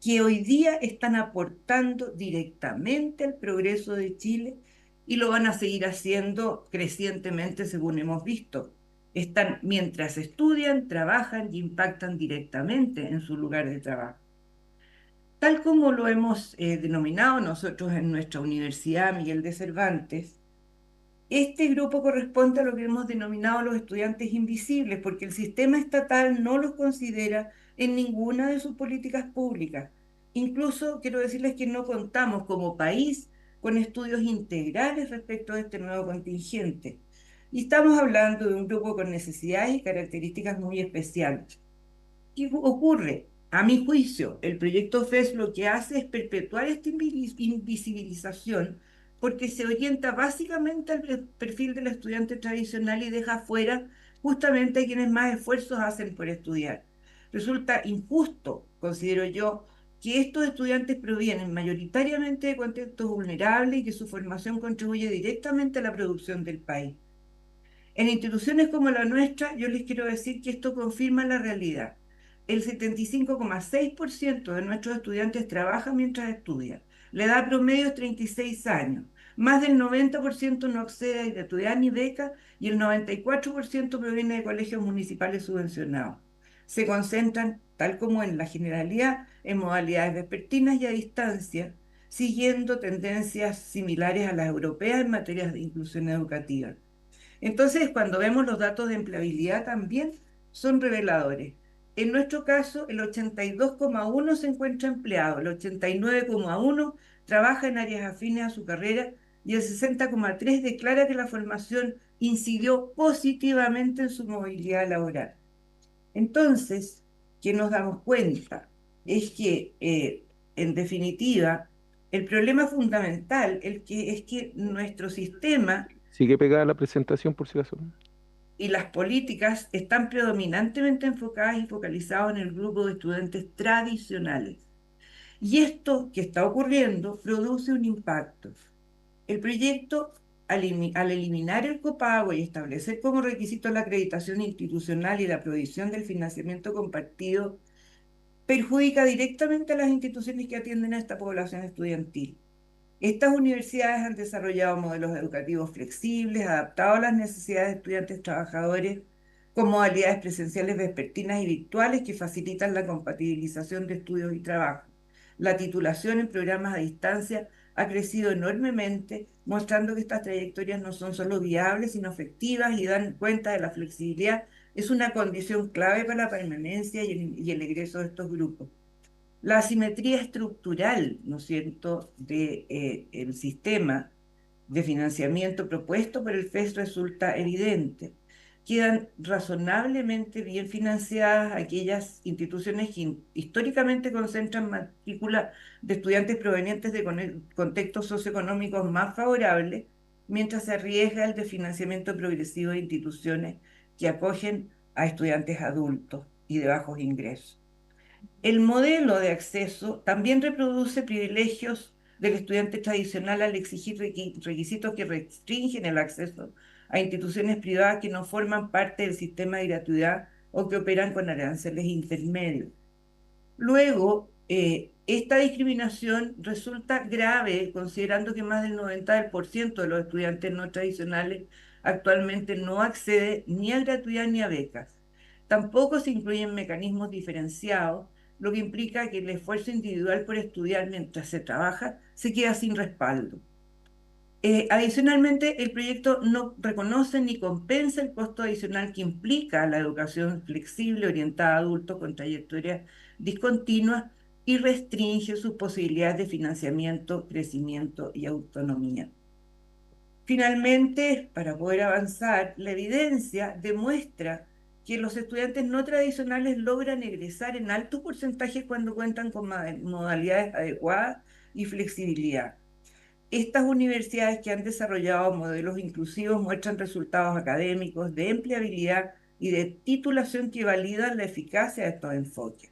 que hoy día están aportando directamente al progreso de Chile y lo van a seguir haciendo crecientemente según hemos visto. Están, mientras estudian, trabajan y impactan directamente en su lugar de trabajo. Tal como lo hemos denominado nosotros en nuestra Universidad Miguel de Cervantes, este grupo corresponde a lo que hemos denominado los estudiantes invisibles, porque el sistema estatal no los considera en ninguna de sus políticas públicas. Incluso quiero decirles que no contamos como país con estudios integrales respecto a este nuevo contingente. Y estamos hablando de un grupo con necesidades y características muy especiales. ¿Qué ocurre? A mi juicio, el proyecto FES lo que hace es perpetuar esta invisibilización porque se orienta básicamente al perfil del estudiante tradicional y deja fuera justamente a quienes más esfuerzos hacen por estudiar. Resulta injusto, considero yo, que estos estudiantes provienen mayoritariamente de contextos vulnerables y que su formación contribuye directamente a la producción del país. En instituciones como la nuestra, yo les quiero decir que esto confirma la realidad. El 75,6% de nuestros estudiantes trabaja mientras estudia. La edad promedio es 36 años. Más del 90% no accede a gratuidad ni beca y el 94% proviene de colegios municipales subvencionados. Se concentran, tal como en la generalidad, en modalidades vespertinas y a distancia, siguiendo tendencias similares a las europeas en materia de inclusión educativa. Entonces, cuando vemos los datos de empleabilidad también son reveladores. En nuestro caso, el 82,1 se encuentra empleado, el 89,1 trabaja en áreas afines a su carrera y el 60,3 declara que la formación incidió positivamente en su movilidad laboral. Entonces, ¿qué nos damos cuenta? Es que, en definitiva, el problema fundamental es que nuestro sistema Sigue pegada la presentación por si acaso. y las políticas están predominantemente enfocadas y focalizadas en el grupo de estudiantes tradicionales. Y esto que está ocurriendo produce un impacto. El proyecto, al eliminar el copago y establecer como requisito la acreditación institucional y la provisión del financiamiento compartido, perjudica directamente a las instituciones que atienden a esta población estudiantil. Estas universidades han desarrollado modelos educativos flexibles, adaptados a las necesidades de estudiantes trabajadores, con modalidades presenciales vespertinas y virtuales que facilitan la compatibilización de estudios y trabajo. La titulación en programas a distancia ha crecido enormemente mostrando que estas trayectorias no son solo viables, sino efectivas y dan cuenta de la flexibilidad. Es una condición clave para la permanencia y el egreso de estos grupos. La asimetría estructural, ¿no es cierto?, del sistema de financiamiento propuesto por el FES resulta evidente. Quedan razonablemente bien financiadas aquellas instituciones que históricamente concentran matrícula de estudiantes provenientes de contextos socioeconómicos más favorables, mientras se arriesga el desfinanciamiento progresivo de instituciones que acogen a estudiantes adultos y de bajos ingresos. El modelo de acceso también reproduce privilegios del estudiante tradicional al exigir requisitos que restringen el acceso a instituciones privadas que no forman parte del sistema de gratuidad o que operan con aranceles intermedios. Luego, esta discriminación resulta grave considerando que más del 90% de los estudiantes no tradicionales actualmente no accede ni a gratuidad ni a becas. Tampoco se incluyen mecanismos diferenciados, lo que implica que el esfuerzo individual por estudiar mientras se trabaja se queda sin respaldo. Adicionalmente, el proyecto no reconoce ni compensa el costo adicional que implica la educación flexible orientada a adultos con trayectorias discontinuas y restringe sus posibilidades de financiamiento, crecimiento y autonomía. Finalmente, para poder avanzar, la evidencia demuestra que los estudiantes no tradicionales logran egresar en altos porcentajes cuando cuentan con modalidades adecuadas y flexibilidad. Estas universidades que han desarrollado modelos inclusivos muestran resultados académicos de empleabilidad y de titulación que validan la eficacia de estos enfoques.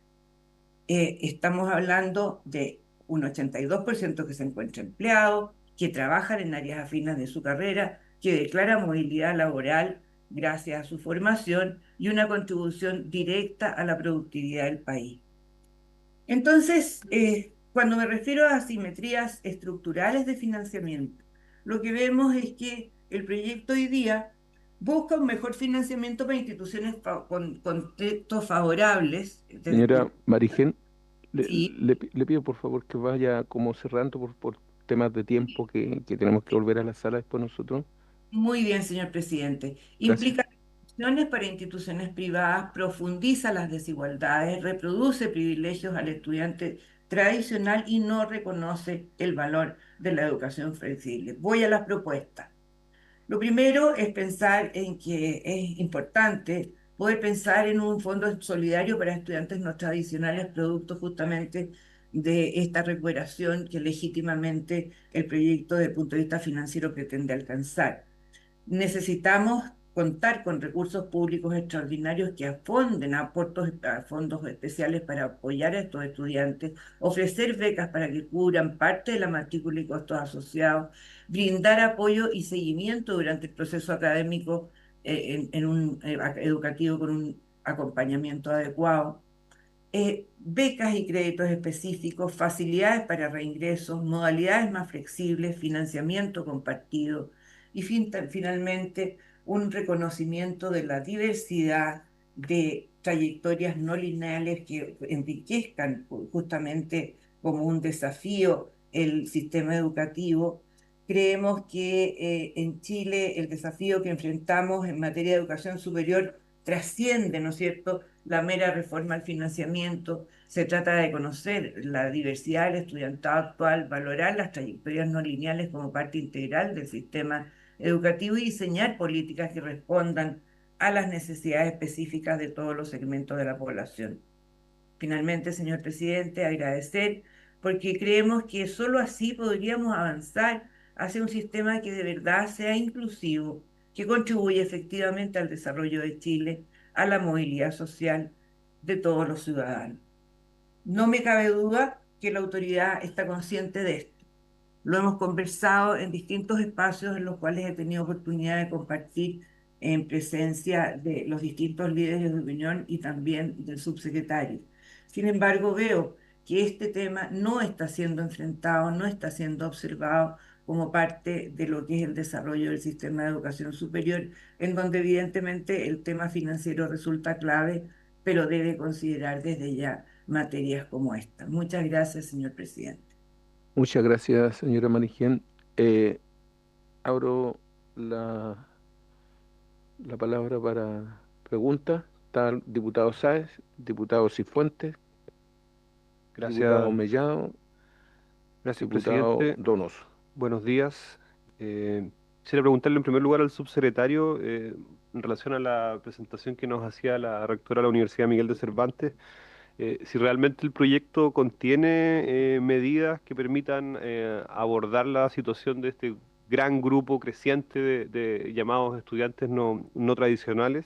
Estamos hablando de un 82% que se encuentra empleado, que trabajan en áreas afines de su carrera, que declara movilidad laboral gracias a su formación y una contribución directa a la productividad del país. Entonces, cuando me refiero a asimetrías estructurales de financiamiento, lo que vemos es que el proyecto hoy día busca un mejor financiamiento para instituciones con contextos favorables. Señora Marigen, Sí, le pido por favor que vaya como cerrando por temas de tiempo que tenemos que volver a la sala después nosotros. muy bien, señor presidente. Gracias. Implica acciones para instituciones privadas, profundiza las desigualdades, reproduce privilegios al estudiante tradicional y no reconoce el valor de la educación flexible. Voy a las propuestas. Lo primero es pensar en que es importante poder pensar en un fondo solidario para estudiantes no tradicionales, producto justamente de esta recuperación que legítimamente el proyecto desde el punto de vista financiero pretende alcanzar. Necesitamos contar con recursos públicos extraordinarios que afonden a fondos especiales para apoyar a estos estudiantes, ofrecer becas para que cubran parte de la matrícula y costos asociados, brindar apoyo y seguimiento durante el proceso académico en un educativo con un acompañamiento adecuado, becas y créditos específicos, facilidades para reingresos, modalidades más flexibles, financiamiento compartido y finalmente un reconocimiento de la diversidad de trayectorias no lineales que enriquezcan justamente como un desafío el sistema educativo. Creemos que en Chile el desafío que enfrentamos en materia de educación superior trasciende, ¿no es cierto?, la mera reforma al financiamiento. Se trata de conocer la diversidad del estudiantado actual, valorar las trayectorias no lineales como parte integral del sistema educativo y diseñar políticas que respondan a las necesidades específicas de todos los segmentos de la población. Finalmente, señor presidente, agradecer porque creemos que solo así podríamos avanzar hacia un sistema que de verdad sea inclusivo, que contribuya efectivamente al desarrollo de Chile, a la movilidad social de todos los ciudadanos. No me cabe duda que la autoridad está consciente de esto. Lo hemos conversado en distintos espacios en los cuales he tenido oportunidad de compartir en presencia de los distintos líderes de opinión y también del subsecretario. Sin embargo, veo que este tema no está siendo enfrentado, no está siendo observado como parte de lo que es el desarrollo del sistema de educación superior, en donde evidentemente el tema financiero resulta clave, pero debe considerar desde ya materias como esta. Muchas gracias, señor presidente. Muchas gracias, señora Marigen. abro la, la palabra para preguntas. Está el diputado Sáez, diputado Cifuentes, diputado Gracias, Mellado, gracias, diputado presidente. Donoso. Buenos días. Quisiera preguntarle en primer lugar al subsecretario en relación a la presentación que nos hacía la rectora de la Universidad Miguel de Cervantes, si realmente el proyecto contiene medidas que permitan abordar la situación de este gran grupo creciente de llamados estudiantes no tradicionales.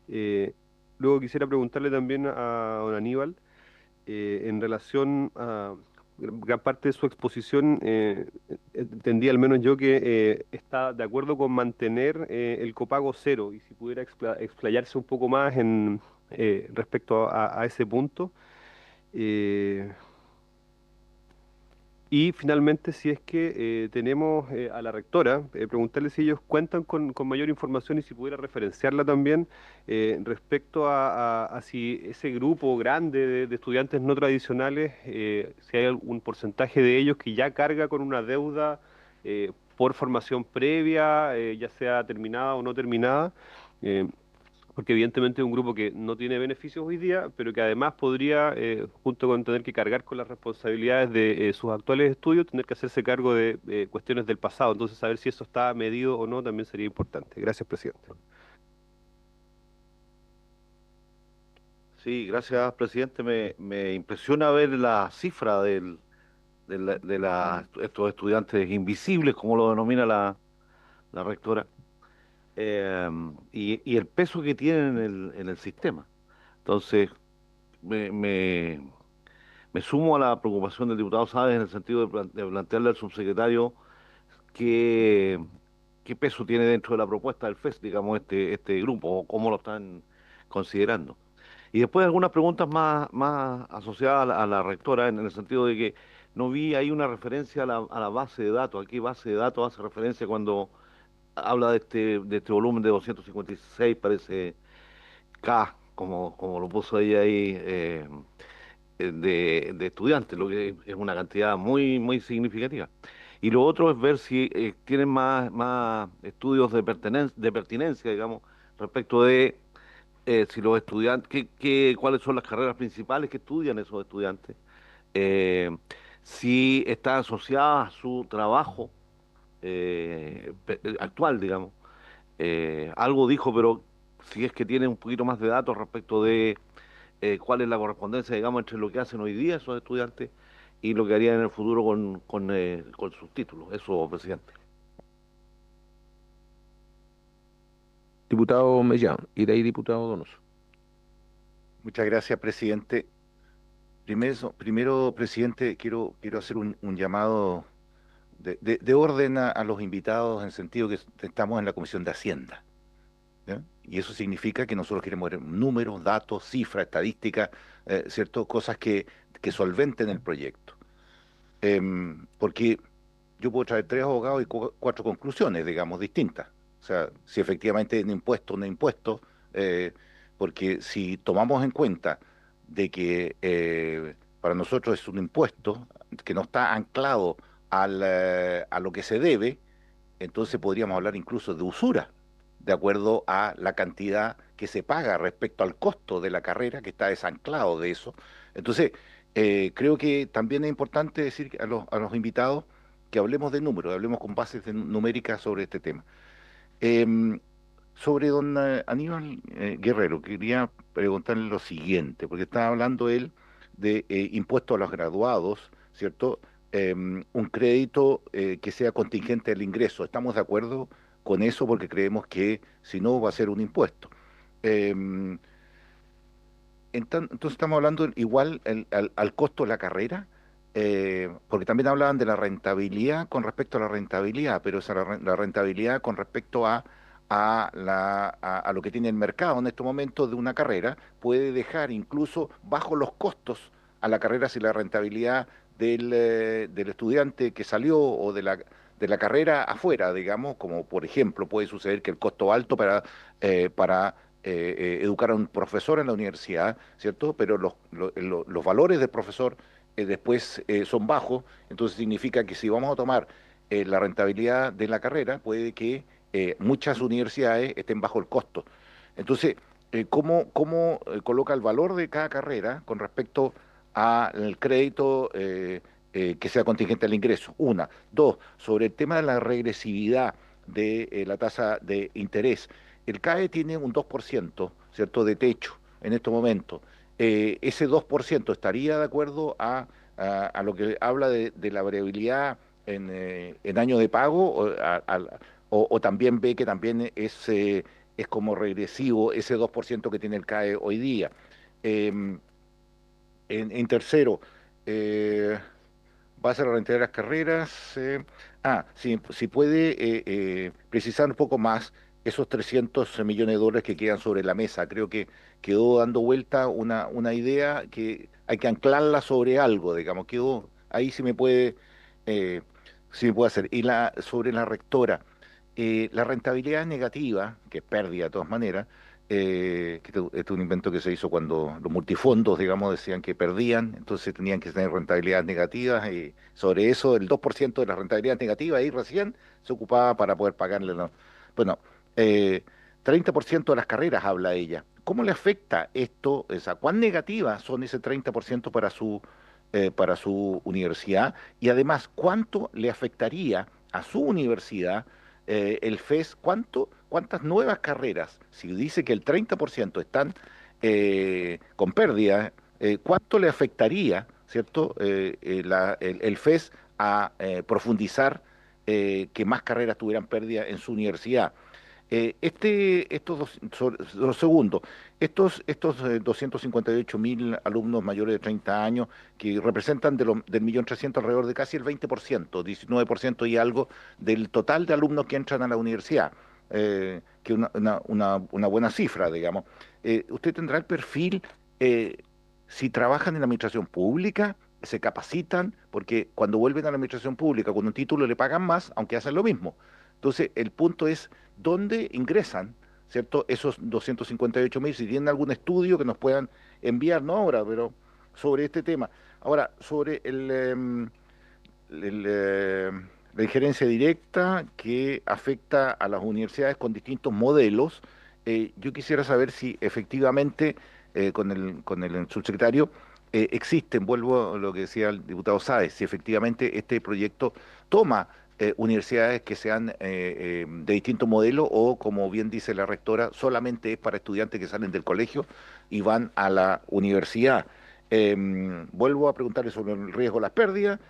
Eh, Luego quisiera preguntarle también a don Aníbal en relación a gran parte de su exposición, entendí al menos yo que está de acuerdo con mantener el copago cero y si pudiera explayarse un poco más en, respecto a ese punto. Eh, y finalmente, si es que tenemos a la rectora, preguntarle si ellos cuentan con mayor información y si pudiera referenciarla también respecto a si ese grupo grande de estudiantes no tradicionales, si hay algún porcentaje de ellos que ya carga con una deuda por formación previa, ya sea terminada o no terminada. eh, Porque evidentemente es un grupo que no tiene beneficios hoy día, pero que además podría, junto con tener que cargar con las responsabilidades de sus actuales estudios, tener que hacerse cargo de cuestiones del pasado. Entonces, saber si eso está medido o no también sería importante. Gracias, presidente. Sí, gracias, presidente. Me impresiona ver la cifra estos estudiantes invisibles, como lo denomina la rectora, y el peso que tienen en el sistema. Entonces, me, me, me sumo a la preocupación del diputado Sáenz en el sentido de plantearle al subsecretario qué, qué peso tiene dentro de la propuesta del FES, digamos, este grupo, o cómo lo están considerando. Y después algunas preguntas más asociadas a la rectora, en el sentido de que no vi ahí una referencia a la base de datos. ¿A qué base de datos hace referencia cuando habla de este volumen de 256, parece K, como lo puso ella ahí, de estudiantes, lo que es una cantidad muy significativa? Y lo otro es ver si tienen más estudios de pertinencia, digamos, respecto de si los estudiantes, cuáles son las carreras principales que estudian esos estudiantes, eh, si está asociada a su trabajo actual, digamos. Algo dijo, pero si es que tiene un poquito más de datos respecto de cuál es la correspondencia, digamos, entre lo que hacen hoy día esos estudiantes y lo que harían en el futuro con sus títulos. Eso, presidente. Diputado Mellado y de ahí diputado Donoso. Muchas gracias, presidente. Primero, presidente, quiero hacer un llamado de orden a los invitados en el sentido que estamos en la Comisión de Hacienda, ¿ya? Y eso significa que nosotros queremos ver números, datos, cifras, estadísticas, ¿cierto? Cosas que solventen el proyecto. Porque yo puedo traer tres abogados y cuatro conclusiones, digamos, distintas. O sea, si efectivamente un impuesto o no impuesto, porque si tomamos en cuenta de que para nosotros es un impuesto que no está anclado a lo que se debe, entonces podríamos hablar incluso de usura, de acuerdo a la cantidad que se paga respecto al costo de la carrera, que está desanclado de eso. Entonces, creo que también es importante decir a los invitados que hablemos de números, hablemos con bases numéricas sobre este tema. Em, Sobre don Aníbal Guerrero, quería preguntarle lo siguiente, porque estaba hablando él de impuestos a los graduados, ¿cierto? Un crédito que sea contingente al ingreso. ¿Estamos de acuerdo con eso? Porque creemos que si no va a ser un impuesto. Em, entonces estamos hablando igual al costo de la carrera, porque también hablaban de la rentabilidad con respecto a la rentabilidad, pero esa la rentabilidad con respecto a lo que tiene el mercado en estos momentos de una carrera puede dejar incluso bajo los costos a la carrera si la rentabilidad del estudiante que salió o de la carrera afuera, digamos, como por ejemplo puede suceder que el costo alto para educar a un profesor en la universidad, ¿cierto? Pero los valores del profesor después son bajos, entonces significa que si vamos a tomar la rentabilidad de la carrera, puede que muchas universidades estén bajo el costo. Entonces, ¿cómo coloca el valor de cada carrera con respecto al crédito que sea contingente al ingreso? Una. Dos, sobre el tema de la regresividad de la tasa de interés. El CAE tiene un 2%, ¿cierto?, de techo en este momento. Ese 2% estaría de acuerdo a lo que habla de la variabilidad en año de pago, o también ve que también es como regresivo ese 2% que tiene el CAE hoy día. En tercero, va a ser la rentabilidad de las carreras. Si puede precisar un poco más esos 300 millones de dólares que quedan sobre la mesa. Creo que quedó dando vuelta una idea que hay que anclarla sobre algo, digamos. Quedó ahí eh, si me puede hacer. Y sobre la rectora, la rentabilidad negativa, que es pérdida de todas maneras, que este es un invento que se hizo cuando los multifondos, digamos, decían que perdían, entonces tenían que tener rentabilidades negativas, y sobre eso el 2% de la rentabilidad negativa ahí recién se ocupaba para poder pagarle. Bueno, eh, 30% de las carreras habla ella. ¿Cómo le afecta esto? O sea, ¿cuán negativas son ese 30% para su universidad? Y además, ¿cuánto le afectaría a su universidad el FES? ¿Cuántas nuevas carreras? Si dice que el 30% están con pérdida, ¿cuánto le afectaría, ¿cierto?, el FES a profundizar que más carreras tuvieran pérdida en su universidad? Lo segundo, estos 258.000 alumnos mayores de 30 años, que representan del 1.300.000 alrededor de casi el 20%, 19% y algo del total de alumnos que entran a la universidad, que es una buena cifra, digamos. ¿Usted tendrá el perfil, eh, si trabajan en la administración pública, se capacitan? Porque cuando vuelven a la administración pública con un título le pagan más, aunque hacen lo mismo. Entonces, el punto es dónde ingresan, ¿cierto?, esos 258.000, si tienen algún estudio que nos puedan enviar, no ahora, pero sobre este tema. Ahora, sobre el, eh, la injerencia directa que afecta a las universidades con distintos modelos, yo quisiera saber si efectivamente, con el subsecretario, vuelvo a lo que decía el diputado Sáez, si efectivamente este proyecto toma universidades que sean de distintos modelos, o, como bien dice la rectora, solamente es para estudiantes que salen del colegio y van a la universidad. Vuelvo a preguntarle sobre el riesgo de las pérdidas,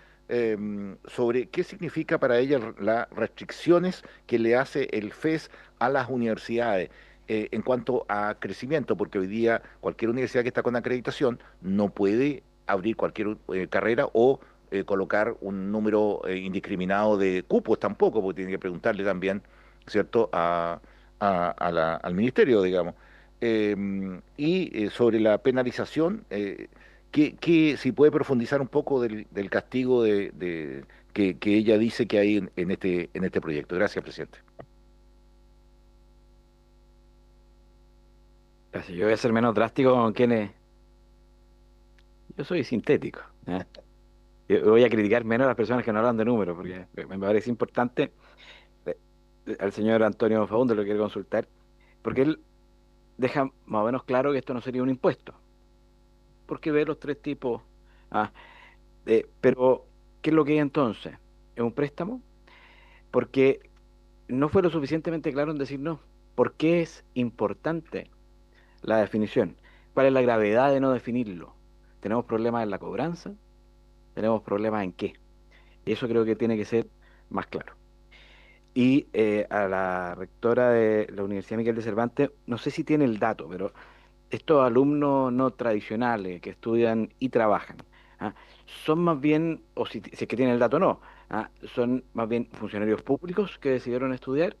sobre qué significa para ella las restricciones que le hace el FES a las universidades en cuanto a crecimiento, porque hoy día cualquier universidad que está con acreditación no puede abrir cualquier carrera o colocar un número indiscriminado de cupos tampoco, porque tiene que preguntarle también, ¿cierto?, al ministerio, digamos. Sobre la penalización, si puede profundizar un poco del castigo que ella dice que hay en este proyecto. Gracias, presidente. Gracias. Yo voy a ser menos drástico con quienes. Yo soy sintético. Yo voy a criticar menos a las personas que no hablan de números, porque me parece importante. eh, Al señor Antonio Faúndo lo quiero consultar, porque él deja más o menos claro que esto no sería un impuesto, porque ve los tres tipos. Ah, pero, ¿qué es lo que hay entonces? ¿Es un préstamo? Porque no fue lo suficientemente claro en decir no. ¿Por qué es importante la definición? ¿Cuál es la gravedad de no definirlo? ¿Tenemos problemas en la cobranza? ¿Tenemos problemas en qué? Y eso creo que tiene que ser más claro. Y a la rectora de la Universidad Miguel de Cervantes, no sé si tiene el dato, pero estos alumnos no tradicionales que estudian y trabajan, ¿ah? Son más bien, o si es que tienen el dato no, son más bien funcionarios públicos que decidieron estudiar,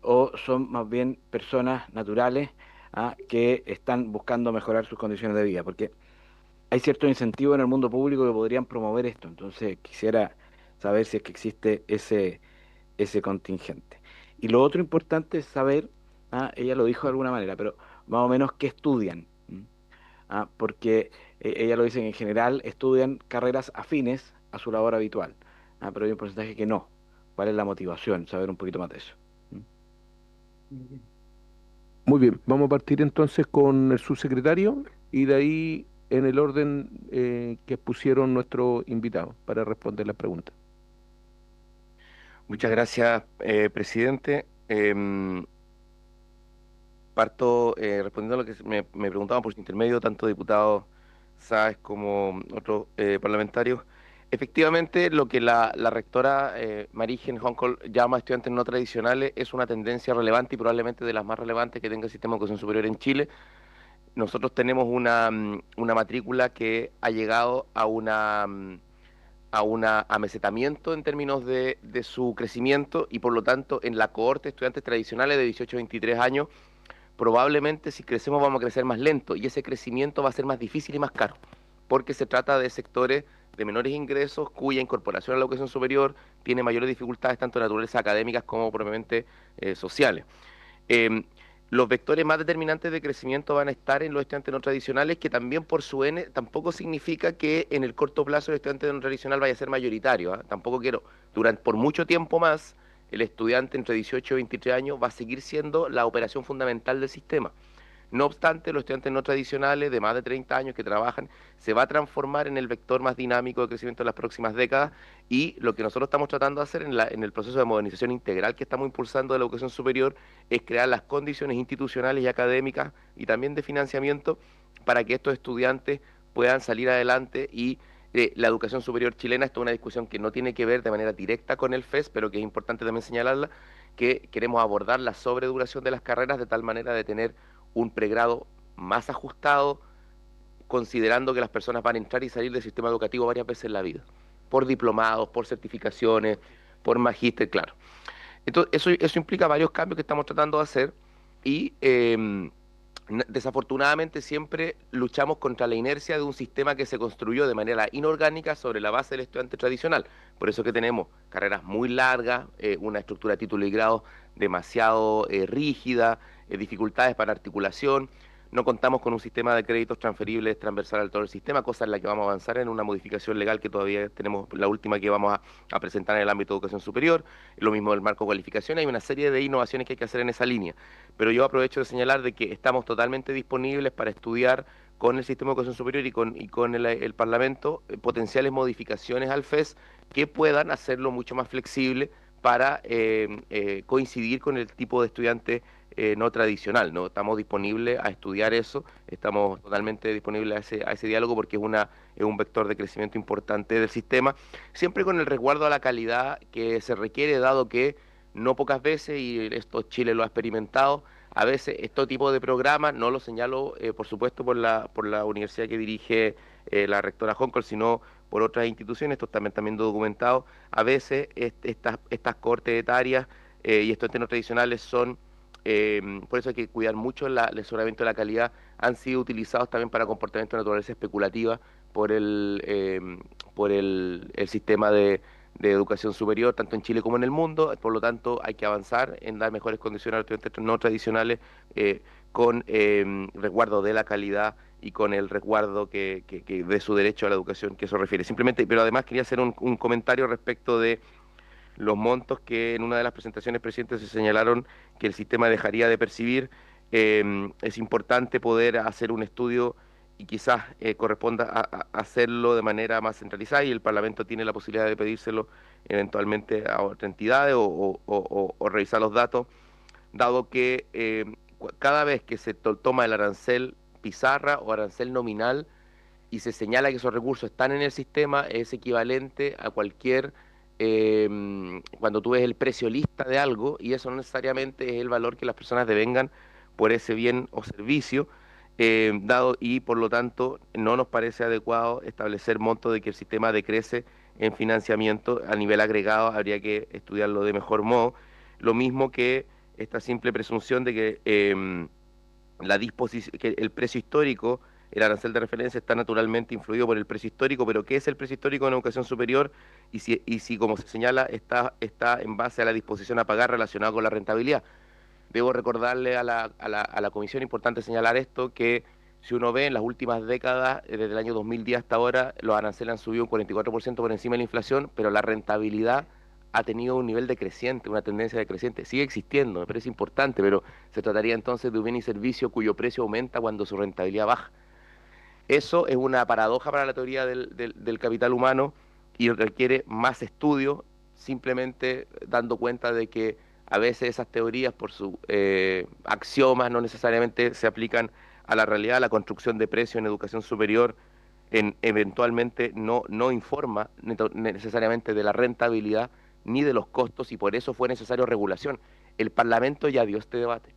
o son más bien personas naturales, que están buscando mejorar sus condiciones de vida, porque hay cierto incentivo en el mundo público que podrían promover esto. Entonces quisiera saber si es que existe ese contingente. Y lo otro importante es saber, ella lo dijo de alguna manera, pero más o menos qué estudian. Porque ella lo dice que en general estudian carreras afines a su labor habitual, pero hay un porcentaje que no. cuál es la motivación, saber un poquito más de eso. Muy bien, vamos a partir entonces con el subsecretario y de ahí en el orden que pusieron nuestros invitados para responder las preguntas. Muchas gracias, presidente. Parto respondiendo a lo que me preguntaban por su intermedio, tanto diputados Sáez como otros parlamentarios. Efectivamente, lo que la rectora Marigen Honkol llama estudiantes no tradicionales es una tendencia relevante y probablemente de las más relevantes que tenga el sistema de educación superior en Chile. Nosotros tenemos una matrícula que ha llegado a a un amesetamiento en términos de su crecimiento y por lo tanto en la cohorte de estudiantes tradicionales de 18 a 23 años, probablemente si crecemos vamos a crecer más lento y ese crecimiento va a ser más difícil y más caro, porque se trata de sectores de menores ingresos cuya incorporación a la educación superior tiene mayores dificultades tanto de naturaleza académicas como propiamente sociales. Em, los vectores más determinantes de crecimiento van a estar en los estudiantes no tradicionales, que también por su N tampoco significa que en el corto plazo el estudiante no tradicional vaya a ser mayoritario, ¿ah? Tampoco quiero, por mucho tiempo más, el estudiante entre 18 y 23 años va a seguir siendo la operación fundamental del sistema. No obstante, los estudiantes no tradicionales de más de 30 años que trabajan se va a transformar en el vector más dinámico de crecimiento en las próximas décadas y lo que nosotros estamos tratando de hacer en el proceso de modernización integral que estamos impulsando de la educación superior es crear las condiciones institucionales y académicas y también de financiamiento para que estos estudiantes puedan salir adelante y la educación superior chilena, esto es una discusión que no tiene que ver de manera directa con el FES, pero que es importante también señalarla, que queremos abordar la sobreduración de las carreras de tal manera de tener un pregrado más ajustado, considerando que las personas van a entrar y salir del sistema educativo varias veces en la vida, por diplomados, por certificaciones, por magíster, claro. Entonces, eso implica varios cambios que estamos tratando de hacer y desafortunadamente siempre luchamos contra la inercia de un sistema que se construyó de manera inorgánica sobre la base del estudiante tradicional. Por eso que tenemos carreras muy largas, una estructura de título y grado demasiado rígida, dificultades para articulación. No contamos con un sistema de créditos transferibles transversal al todo el sistema, cosa en la que vamos a avanzar en una modificación legal que todavía tenemos, la última que vamos a presentar en el ámbito de educación superior, lo mismo del marco de cualificación, hay una serie de innovaciones que hay que hacer en esa línea. Pero yo aprovecho de señalar de que estamos totalmente disponibles para estudiar con el sistema de educación superior y con el Parlamento potenciales modificaciones al FES que puedan hacerlo mucho más flexible para coincidir con el tipo de estudiante no tradicional, ¿no? Estamos disponibles a estudiar eso, estamos totalmente disponibles a ese diálogo porque es un vector de crecimiento importante del sistema, siempre con el resguardo a la calidad que se requiere, dado que no pocas veces, y esto Chile lo ha experimentado, a veces este tipo de programas, no lo señalo por supuesto por la universidad que dirige la rectora Honkol, sino por otras instituciones, esto también documentado, a veces estas cortes etarias y estos estudiantes no tradicionales son por eso hay que cuidar mucho el aseguramiento de la calidad. Han sido utilizados también para comportamientos de naturaleza especulativa por el sistema de educación superior, tanto en Chile como en el mundo. Por lo tanto, hay que avanzar en dar mejores condiciones a los estudiantes no tradicionales con resguardo de la calidad y con el resguardo que de su derecho a la educación que eso refiere. Simplemente, pero además quería hacer un comentario respecto de los montos que en una de las presentaciones presidentes se señalaron que el sistema dejaría de percibir. Es importante poder hacer un estudio y quizás corresponda a hacerlo de manera más centralizada y el Parlamento tiene la posibilidad de pedírselo eventualmente a otras entidades o revisar los datos, dado que cada vez que se toma el arancel pizarra o arancel nominal y se señala que esos recursos están en el sistema, es equivalente a cualquier cuando tú ves el precio lista de algo y eso no necesariamente es el valor que las personas devengan por ese bien o servicio, dado y por lo tanto no nos parece adecuado establecer montos de que el sistema decrece en financiamiento a nivel agregado, habría que estudiarlo de mejor modo. Lo mismo que esta simple presunción de que que el precio histórico, el arancel de referencia está naturalmente influido por el precio histórico, pero ¿qué es el precio histórico en educación superior? Y si como se señala, está en base a la disposición a pagar relacionado con la rentabilidad. Debo recordarle a la comisión, importante señalar esto, que si uno ve en las últimas décadas, desde el año 2010 hasta ahora, los aranceles han subido un 44% por encima de la inflación, pero la rentabilidad ha tenido un nivel decreciente, una tendencia decreciente. Sigue existiendo, me parece importante, pero se trataría entonces de un bien y servicio cuyo precio aumenta cuando su rentabilidad baja. Eso es una paradoja para la teoría del capital humano y requiere más estudio, simplemente dando cuenta de que a veces esas teorías, por sus axiomas, no necesariamente se aplican a la realidad. La construcción de precios en educación superior eventualmente no informa necesariamente de la rentabilidad ni de los costos, y por eso fue necesario regulación. El Parlamento ya dio este debate,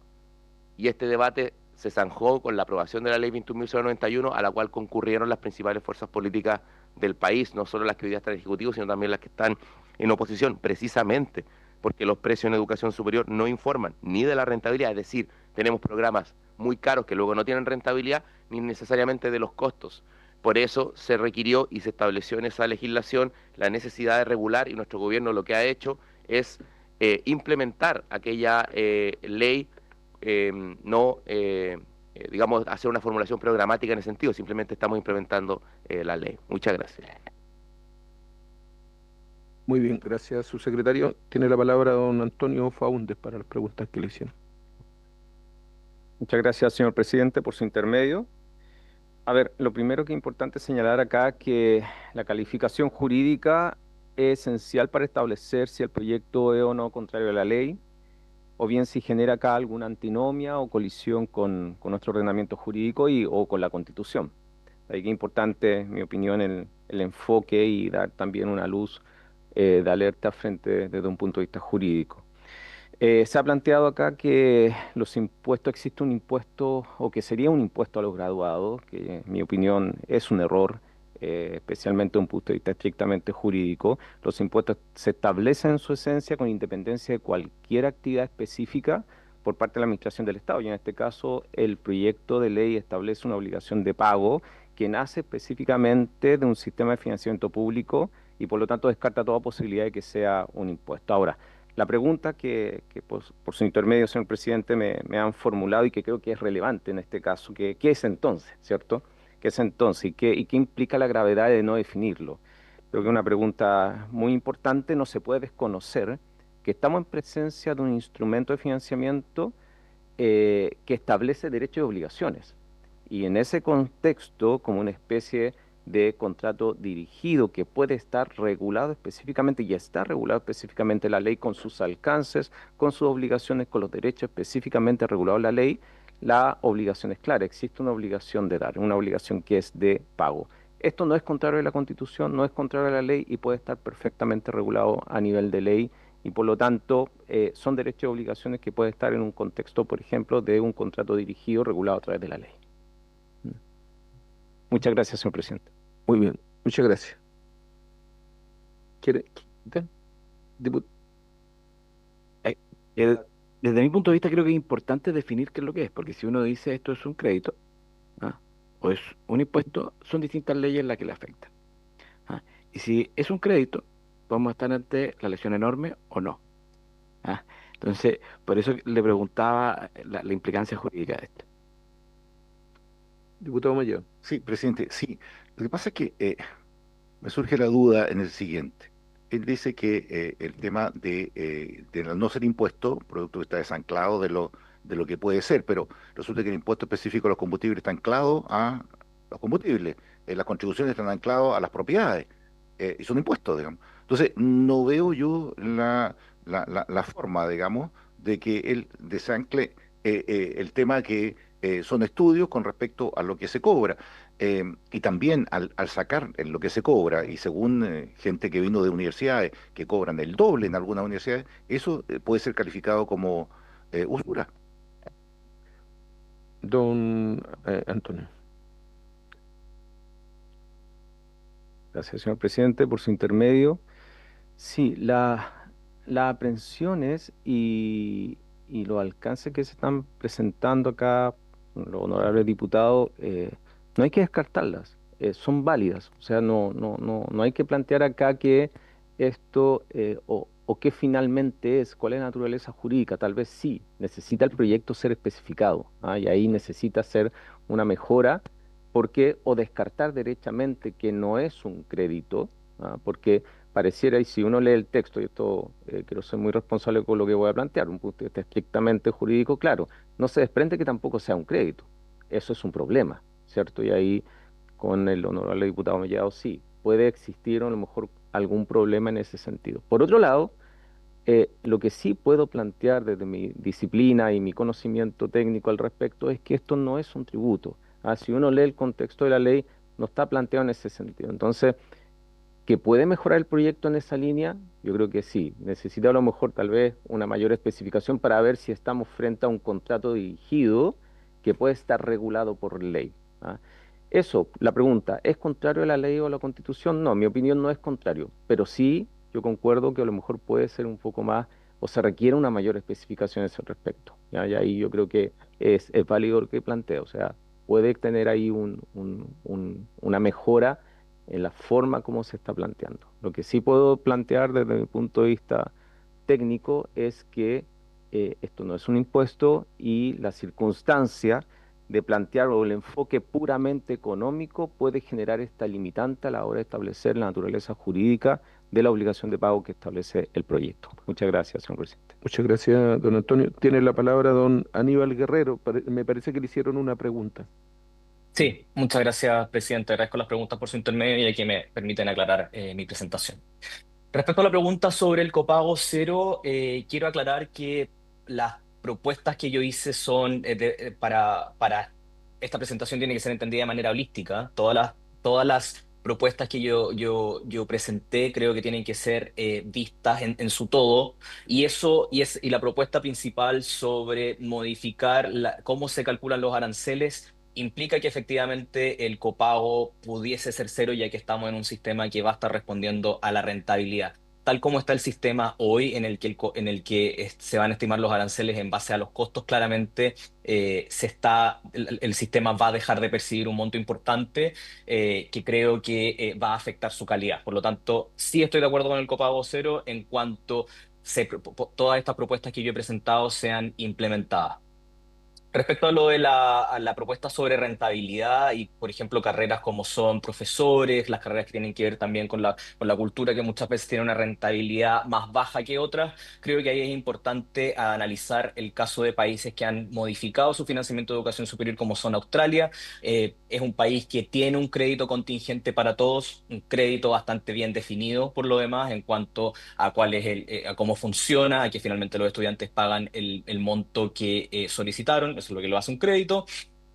y este debate se zanjó con la aprobación de la ley 21.091, a la cual concurrieron las principales fuerzas políticas del país, no solo las que hoy día están en el Ejecutivo, sino también las que están en oposición, precisamente porque los precios en educación superior no informan ni de la rentabilidad, es decir, tenemos programas muy caros que luego no tienen rentabilidad, ni necesariamente de los costos. Por eso se requirió y se estableció en esa legislación la necesidad de regular, y nuestro gobierno lo que ha hecho es implementar aquella ley, digamos, hacer una formulación programática en ese sentido, simplemente estamos implementando la ley. Muchas gracias. Muy bien, gracias, subsecretario. Tiene la palabra don Antonio Faúndez para las preguntas que le hicieron. Muchas gracias, señor presidente, por su intermedio. A ver, lo primero que es importante señalar acá que la calificación jurídica es esencial para establecer si el proyecto es o no contrario a la ley, o bien si genera acá alguna antinomia o colisión con nuestro ordenamiento jurídico o con la Constitución. Ahí que es importante, en mi opinión, el enfoque y dar también una luz de alerta desde un punto de vista jurídico. Se ha planteado acá que los impuestos, existe un impuesto o que sería un impuesto a los graduados, que en mi opinión es un error, especialmente desde un punto de vista estrictamente jurídico. Los impuestos se establecen en su esencia con independencia de cualquier actividad específica por parte de la Administración del Estado, y en este caso el proyecto de ley establece una obligación de pago que nace específicamente de un sistema de financiamiento público y por lo tanto descarta toda posibilidad de que sea un impuesto. Ahora, la pregunta que por su intermedio, señor presidente, me han formulado y que creo que es relevante en este caso, ¿qué es entonces, cierto? ¿Qué es entonces? ¿Y qué implica la gravedad de no definirlo? Creo que es una pregunta muy importante. No se puede desconocer que estamos en presencia de un instrumento de financiamiento que establece derechos y obligaciones. Y en ese contexto, como una especie de contrato dirigido que puede estar regulado específicamente, y está regulado específicamente en la ley con sus alcances, con sus obligaciones, con los derechos específicamente regulados en la ley, la obligación es clara, existe una obligación de dar, una obligación que es de pago. Esto no es contrario a la Constitución, no es contrario a la ley y puede estar perfectamente regulado a nivel de ley, y por lo tanto son derechos y obligaciones que pueden estar en un contexto, por ejemplo, de un contrato dirigido regulado a través de la ley. Muchas gracias, señor presidente. Muy bien, muchas gracias. ¿Quiere? Desde mi punto de vista creo que es importante definir qué es lo que es, porque si uno dice esto es un crédito, ¿ah?, o es un impuesto, son distintas leyes las que le afectan. ¿Ah? Y si es un crédito, podemos estar ante la lesión enorme o no. ¿Ah? Entonces, por eso le preguntaba la implicancia jurídica de esto. Diputado Mayor. Sí, presidente, sí. Lo que pasa es que me surge la duda en el siguiente. Él dice que el tema de no ser impuesto, producto que está desanclado de lo que puede ser, pero resulta que el impuesto específico a los combustibles está anclado a los combustibles, las contribuciones están ancladas a las propiedades, y son impuestos, digamos. Entonces, no veo yo la forma, digamos, de que él desancle el tema que son estudios con respecto a lo que se cobra. Y también al sacar en lo que se cobra, y según gente que vino de universidades que cobran el doble en algunas universidades, eso puede ser calificado como usura. Don Antonio. Gracias, señor presidente, por su intermedio. Sí, las aprehensiones y los alcances que se están presentando acá, los honorables diputados, no hay que descartarlas, son válidas. O sea, no hay que plantear acá que esto o qué finalmente es, cuál es la naturaleza jurídica. Tal vez sí, necesita el proyecto ser especificado, y ahí necesita ser una mejora, porque o descartar derechamente que no es un crédito, porque pareciera, y si uno lee el texto, y esto quiero ser muy responsable con lo que voy a plantear, un punto de vista estrictamente jurídico, claro, no se desprende que tampoco sea un crédito. Eso es un problema, ¿cierto? Y ahí con el honorable diputado Mellado, sí, puede existir a lo mejor algún problema en ese sentido. Por otro lado, lo que sí puedo plantear desde mi disciplina y mi conocimiento técnico al respecto es que esto no es un tributo. Si uno lee el contexto de la ley, no está planteado en ese sentido. Entonces, ¿que puede mejorar el proyecto en esa línea? Yo creo que sí. Necesita a lo mejor tal vez una mayor especificación para ver si estamos frente a un contrato dirigido que puede estar regulado por ley. ¿Ah? Eso, la pregunta, ¿es contrario a la ley o a la Constitución? No, mi opinión no es contrario, pero sí yo concuerdo que a lo mejor puede ser un poco más o se requiere una mayor especificación a ese respecto. ¿Ya? Y ahí yo creo que es válido lo que planteo, o sea, puede tener ahí una mejora en la forma como se está planteando. Lo que sí puedo plantear desde mi punto de vista técnico es que esto no es un impuesto y la circunstancia de plantear o el enfoque puramente económico puede generar esta limitante a la hora de establecer la naturaleza jurídica de la obligación de pago que establece el proyecto. Muchas gracias, señor presidente. Muchas gracias, don Antonio. Tiene la palabra don Aníbal Guerrero. Me parece que le hicieron una pregunta. Sí, muchas gracias, presidente. Agradezco las preguntas por su intermedio y que me permiten aclarar mi presentación. Respecto a la pregunta sobre el copago cero, quiero aclarar que las propuestas que yo hice son para esta presentación tiene que ser entendida de manera holística. Todas las propuestas que yo presenté creo que tienen que ser vistas en su todo. Y la propuesta principal sobre modificar cómo se calculan los aranceles implica que efectivamente el copago pudiese ser cero, ya que estamos en un sistema que va a estar respondiendo a la rentabilidad. Tal como está el sistema hoy, en el que se van a estimar los aranceles en base a los costos, claramente el sistema va a dejar de percibir un monto importante que creo que va a afectar su calidad. Por lo tanto, sí estoy de acuerdo con el copago cero en cuanto todas estas propuestas que yo he presentado sean implementadas. Respecto a lo de a la propuesta sobre rentabilidad y, por ejemplo, carreras como son profesores, las carreras que tienen que ver también con la cultura, que muchas veces tienen una rentabilidad más baja que otras, creo que ahí es importante analizar el caso de países que han modificado su financiamiento de educación superior, como son Australia. Es un país que tiene un crédito contingente para todos, un crédito bastante bien definido por lo demás en cuanto a cuál es a cómo funciona, a que finalmente los estudiantes pagan el monto que solicitaron, eso es lo que lo hace un crédito.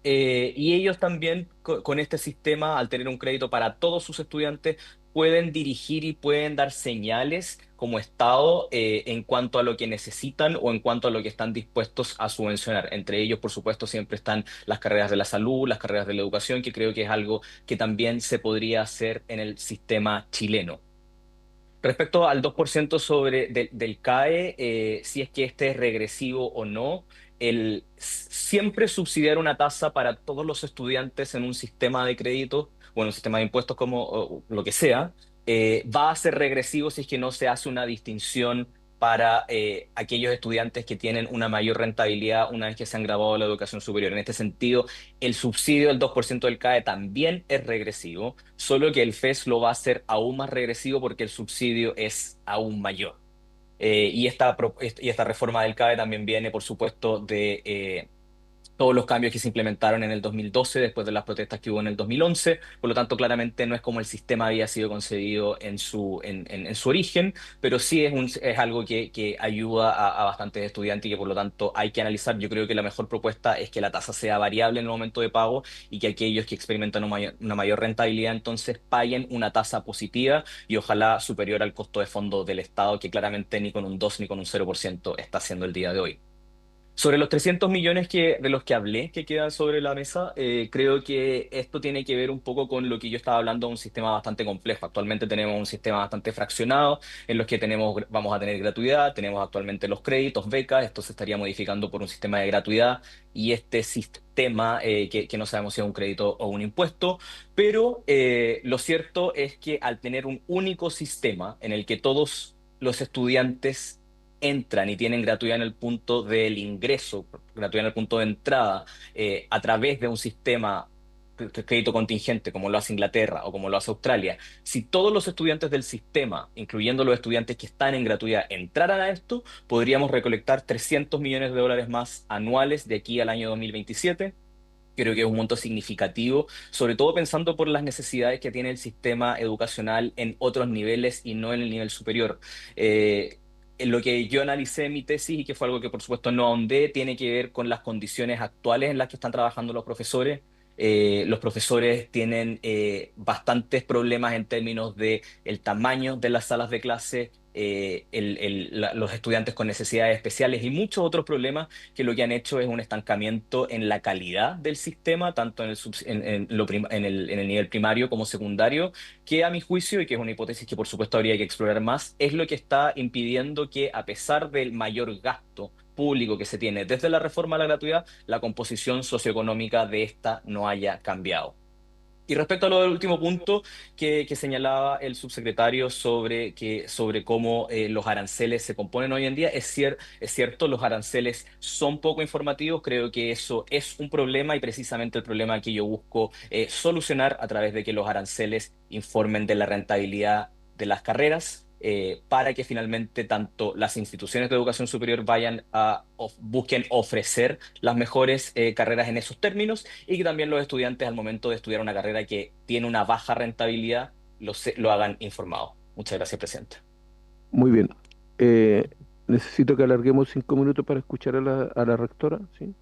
Y ellos también con este sistema, al tener un crédito para todos sus estudiantes, pueden dirigir y pueden dar señales como Estado en cuanto a lo que necesitan o en cuanto a lo que están dispuestos a subvencionar. Entre ellos, por supuesto, siempre están las carreras de la salud, las carreras de la educación, que creo que es algo que también se podría hacer en el sistema chileno. Respecto al 2% del CAE, si es que este es regresivo o no, siempre subsidiar una tasa para todos los estudiantes en un sistema de crédito o en un sistema de impuestos como o lo que sea, va a ser regresivo si es que no se hace una distinción para aquellos estudiantes que tienen una mayor rentabilidad una vez que se han graduado de la educación superior. En este sentido, el subsidio del 2% del CAE también es regresivo, solo que el FES lo va a hacer aún más regresivo porque el subsidio es aún mayor. Y esta reforma del CAE también viene, por supuesto, de todos los cambios que se implementaron en el 2012 después de las protestas que hubo en el 2011. Por lo tanto, claramente no es como el sistema había sido concebido en su origen, pero sí es algo que ayuda a bastantes estudiantes y que por lo tanto hay que analizar. Yo creo que la mejor propuesta es que la tasa sea variable en el momento de pago y que aquellos que experimentan una mayor rentabilidad entonces paguen una tasa positiva y ojalá superior al costo de fondo del Estado, que claramente ni con un 2 ni con un 0% está haciendo el día de hoy. Sobre los 300 millones de los que hablé, que quedan sobre la mesa, creo que esto tiene que ver un poco con lo que yo estaba hablando de un sistema bastante complejo. Actualmente tenemos un sistema bastante fraccionado en los que vamos a tener gratuidad, tenemos actualmente los créditos, becas, esto se estaría modificando por un sistema de gratuidad y este sistema que no sabemos si es un crédito o un impuesto, pero lo cierto es que al tener un único sistema en el que todos los estudiantes entran y tienen gratuidad en el punto del ingreso, gratuidad en el punto de entrada, a través de un sistema crédito contingente, como lo hace Inglaterra o como lo hace Australia, si todos los estudiantes del sistema, incluyendo los estudiantes que están en gratuidad, entraran a esto, podríamos recolectar 300 millones de dólares más anuales de aquí al año 2027. Creo que es un monto significativo, sobre todo pensando por las necesidades que tiene el sistema educacional en otros niveles y no en el nivel superior. En lo que yo analicé en mi tesis, y que fue algo que por supuesto no ahondé, tiene que ver con las condiciones actuales en las que están trabajando los profesores. Los profesores tienen bastantes problemas en términos de el tamaño de las salas de clase, los estudiantes con necesidades especiales y muchos otros problemas que lo que han hecho es un estancamiento en la calidad del sistema, tanto en el nivel primario como secundario, que a mi juicio, y que es una hipótesis que por supuesto habría que explorar más, es lo que está impidiendo que, a pesar del mayor gasto público que se tiene desde la reforma a la gratuidad, la composición socioeconómica de esta no haya cambiado. Y respecto a lo del último punto que señalaba el subsecretario sobre cómo los aranceles se componen hoy en día, es cierto, los aranceles son poco informativos, creo que eso es un problema y precisamente el problema que yo busco solucionar a través de que los aranceles informen de la rentabilidad de las carreras. Para que finalmente tanto las instituciones de educación superior busquen ofrecer las mejores carreras en esos términos, y que también los estudiantes al momento de estudiar una carrera que tiene una baja rentabilidad lo hagan informado. Muchas gracias, presidente. Muy bien. Eh, Necesito que alarguemos 5 minutos para escuchar a la rectora, ¿sí?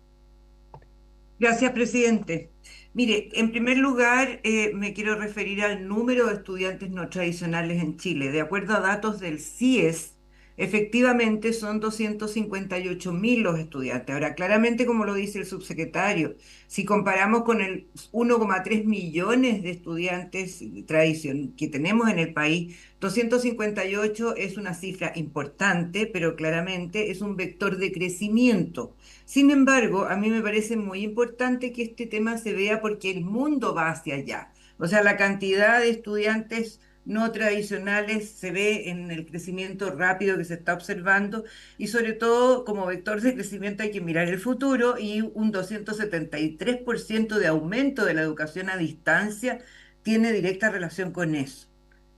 Gracias, presidente. Mire, en primer lugar, me quiero referir al número de estudiantes no tradicionales en Chile. De acuerdo a datos del CIES, efectivamente son 258.000 los estudiantes. Ahora, claramente, como lo dice el subsecretario, si comparamos con el 1,3 millones de estudiantes que tenemos en el país, 258 es una cifra importante, pero claramente es un vector de crecimiento. Sin embargo, a mí me parece muy importante que este tema se vea porque el mundo va hacia allá. O sea, la cantidad de estudiantes no tradicionales se ve en el crecimiento rápido que se está observando, y sobre todo como vector de crecimiento hay que mirar el futuro, y un 273% de aumento de la educación a distancia tiene directa relación con eso.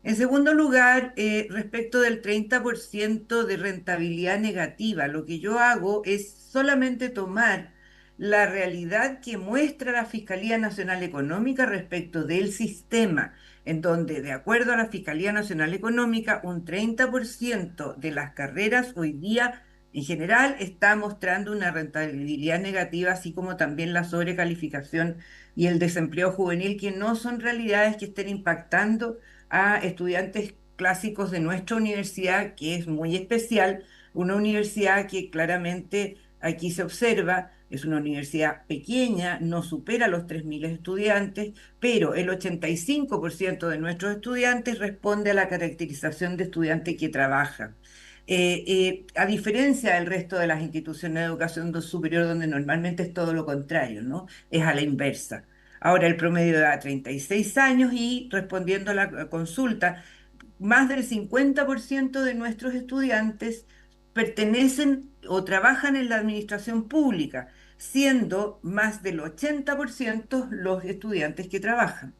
En segundo lugar, respecto del 30% de rentabilidad negativa, lo que yo hago es solamente tomar la realidad que muestra la Fiscalía Nacional Económica respecto del sistema, en donde, de acuerdo a la Fiscalía Nacional Económica, un 30% de las carreras hoy día, en general, está mostrando una rentabilidad negativa, así como también la sobrecalificación y el desempleo juvenil, que no son realidades que estén impactando a estudiantes clásicos de nuestra universidad, que es muy especial, una universidad que claramente aquí se observa, es una universidad pequeña, no supera los 3.000 estudiantes, pero el 85% de nuestros estudiantes responde a la caracterización de estudiante que trabaja. A diferencia del resto de las instituciones de educación superior, donde normalmente es todo lo contrario, ¿no? Es a la inversa. Ahora el promedio da 36 años, y respondiendo a la consulta, más del 50% de nuestros estudiantes pertenecen o trabajan en la administración pública, siendo más del 80% los estudiantes que trabajan.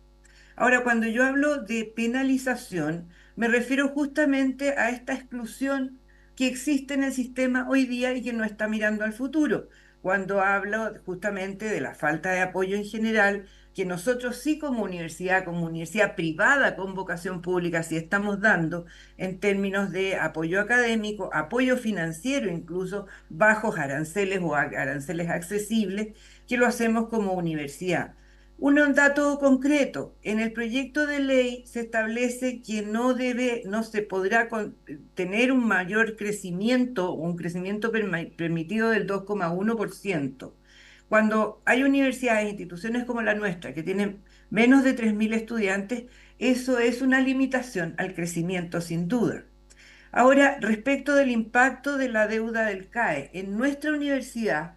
Ahora, cuando yo hablo de penalización, me refiero justamente a esta exclusión que existe en el sistema hoy día y que no está mirando al futuro. Cuando hablo justamente de la falta de apoyo en general, que nosotros sí como universidad privada con vocación pública, sí estamos dando en términos de apoyo académico, apoyo financiero, incluso bajos aranceles o aranceles accesibles, que lo hacemos como universidad. Un dato concreto: en el proyecto de ley se establece que no se podrá tener un mayor crecimiento, un crecimiento permitido del 2,1%. Cuando hay universidades e instituciones como la nuestra, que tienen menos de 3.000 estudiantes, eso es una limitación al crecimiento, sin duda. Ahora, respecto del impacto de la deuda del CAE, en nuestra universidad,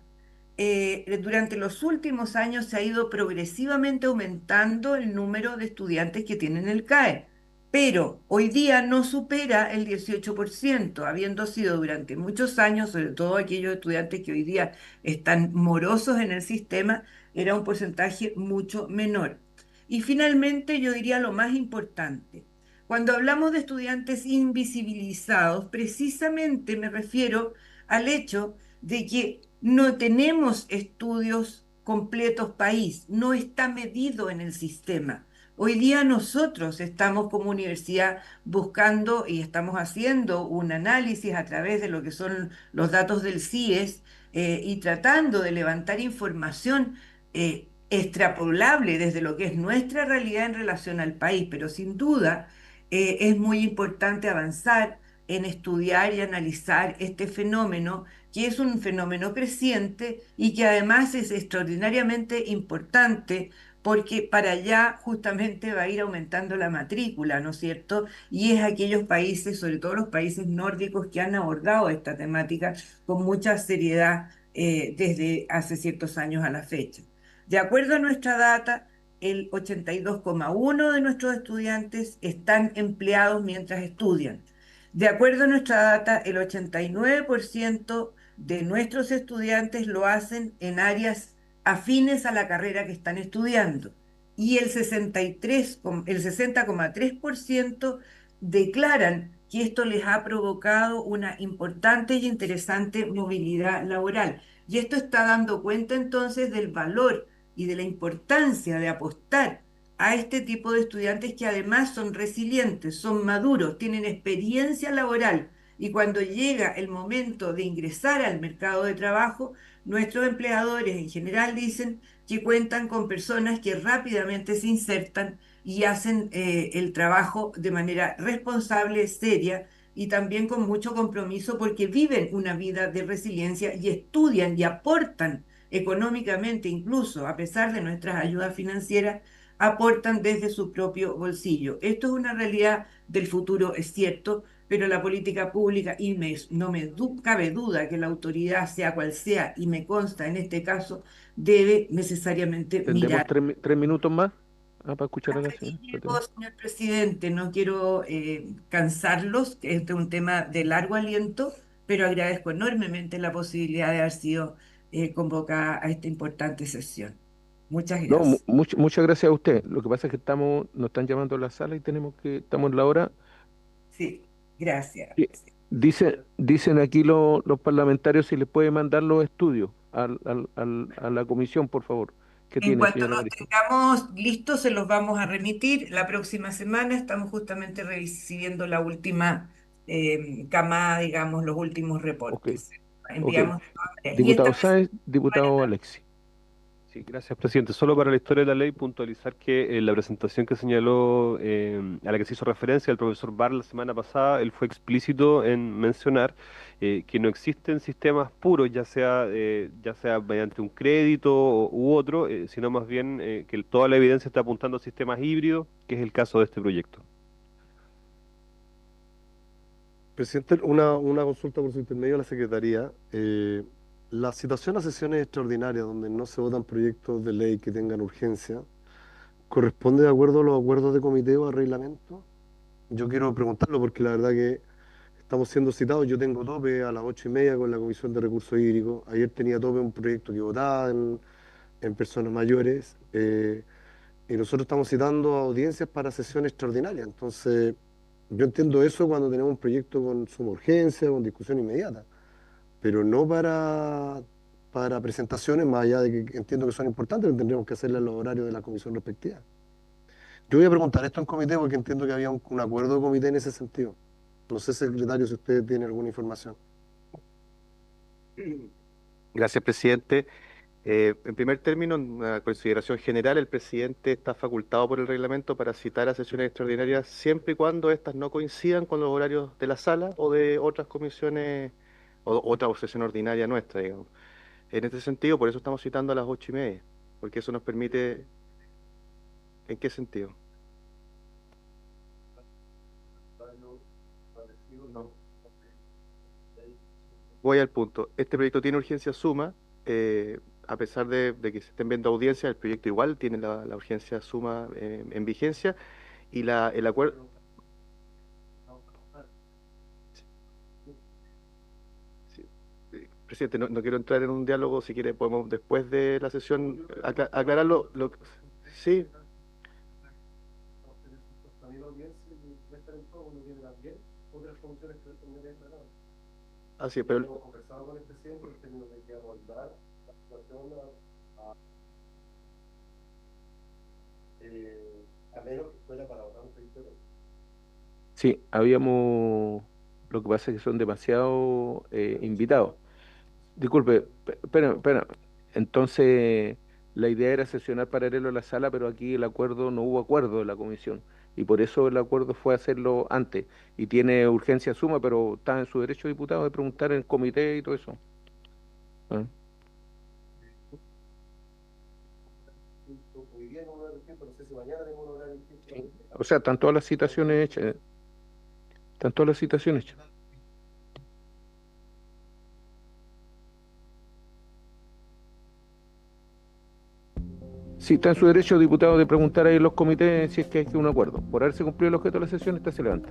durante los últimos años se ha ido progresivamente aumentando el número de estudiantes que tienen el CAE. pero hoy día no supera el 18%, habiendo sido durante muchos años, sobre todo aquellos estudiantes que hoy día están morosos en el sistema, era un porcentaje mucho menor. Y finalmente, yo diría lo más importante. Cuando hablamos de estudiantes invisibilizados, precisamente me refiero al hecho de que no tenemos estudios completos país, no está medido en el sistema. Hoy día nosotros estamos como universidad buscando y estamos haciendo un análisis a través de lo que son los datos del CIES, y tratando de levantar información extrapolable desde lo que es nuestra realidad en relación al país, pero sin duda es muy importante avanzar en estudiar y analizar este fenómeno, que es un fenómeno creciente y que además es extraordinariamente importante porque para allá justamente va a ir aumentando la matrícula, ¿no es cierto? Y es aquellos países, sobre todo los países nórdicos, que han abordado esta temática con mucha seriedad desde hace ciertos años a la fecha. De acuerdo a nuestra data, el 82,1% de nuestros estudiantes están empleados mientras estudian. De acuerdo a nuestra data, el 89% de nuestros estudiantes lo hacen en áreas afines a la carrera que están estudiando. Y el 60,3% declaran que esto les ha provocado una importante y interesante movilidad laboral. Y esto está dando cuenta entonces del valor y de la importancia de apostar a este tipo de estudiantes que además son resilientes, son maduros, tienen experiencia laboral y cuando llega el momento de ingresar al mercado de trabajo, nuestros empleadores en general dicen que cuentan con personas que rápidamente se insertan y hacen el trabajo de manera responsable, seria y también con mucho compromiso porque viven una vida de resiliencia y estudian y aportan económicamente, incluso a pesar de nuestras ayudas financieras, aportan desde su propio bolsillo. Esto es una realidad del futuro, es cierto, pero la política pública, y no me cabe duda que la autoridad, sea cual sea, y me consta en este caso, debe necesariamente Tendremos mirar. 3 minutos más para escuchar a la Hasta ahí señora. llego, señor presidente, no quiero cansarlos, que este es un tema de largo aliento, pero agradezco enormemente la posibilidad de haber sido convocada a esta importante sesión. Muchas No, gracias. muchas gracias a usted. Lo que pasa es que nos están llamando a la sala y estamos en la hora. Sí, gracias. Y dicen aquí los parlamentarios si les puede mandar los estudios a la comisión, por favor. ¿Qué En tiene, cuanto señora los Marisol? tengamos listos, se los vamos a remitir. La próxima semana estamos justamente recibiendo la última camada, digamos, los últimos Ok, reportes. ok. Enviamos de todas maneras. Y esta Diputado Sáenz, diputado Alexi. Sí, gracias, presidente. Solo para la historia de la ley, puntualizar que la presentación que señaló, a la que se hizo referencia el profesor Barr la semana pasada, él fue explícito en mencionar que no existen sistemas puros, ya sea mediante un crédito u otro, sino más bien que toda la evidencia está apuntando a sistemas híbridos, que es el caso de este proyecto. Presidente, una consulta por su intermedio a la Secretaría. La citación a sesiones extraordinarias donde no se votan proyectos de ley que tengan urgencia, ¿corresponde de acuerdo a los acuerdos de comité o a reglamento? Yo quiero preguntarlo porque la verdad que estamos siendo citados. Yo tengo tope a las 8:30 con la Comisión de Recursos Hídricos. Ayer tenía tope un proyecto que votaba en personas mayores. Y nosotros estamos citando a audiencias para sesiones extraordinarias. Entonces, yo entiendo eso cuando tenemos un proyecto con suma urgencia, con discusión inmediata, pero no para presentaciones, más allá de que entiendo que son importantes, pero tendríamos que hacerlas en los horarios de la comisión respectiva. Yo voy a preguntar esto en comité porque entiendo que había un acuerdo de comité en ese sentido. No sé, secretario, si usted tiene alguna información. Gracias, presidente. En primer término, en una consideración general, el presidente está facultado por el reglamento para citar a sesiones extraordinarias siempre y cuando éstas no coincidan con los horarios de la sala o de otras comisiones o otra sesión ordinaria nuestra, digamos. En este sentido, por eso estamos citando a las 8:30, porque eso nos permite... ¿En qué sentido? No. Voy al punto. Este proyecto tiene urgencia suma. A pesar de que se estén viendo audiencias, el proyecto igual tiene la urgencia suma en vigencia y el acuerdo... presidente, no quiero entrar en un diálogo, si quiere podemos después de la sesión aclararlo. Sí. Así es, pero a menos que fuera para votar un proyecto. Sí, habíamos, lo que pasa es que son demasiados invitados. Disculpe, espera. Entonces, la idea era sesionar paralelo a la sala, pero aquí el acuerdo, no hubo acuerdo de la comisión. Y por eso el acuerdo fue hacerlo antes. Y tiene urgencia suma, pero está en su derecho, diputado, de preguntar en el comité y todo eso. ¿Ah? O sea, están todas las citaciones hechas. Están todas las citaciones hechas. Sí, está en su derecho, diputado, de preguntar ahí en los comités si es que hay un acuerdo. Por haberse cumplido el objeto de la sesión, esta se levanta.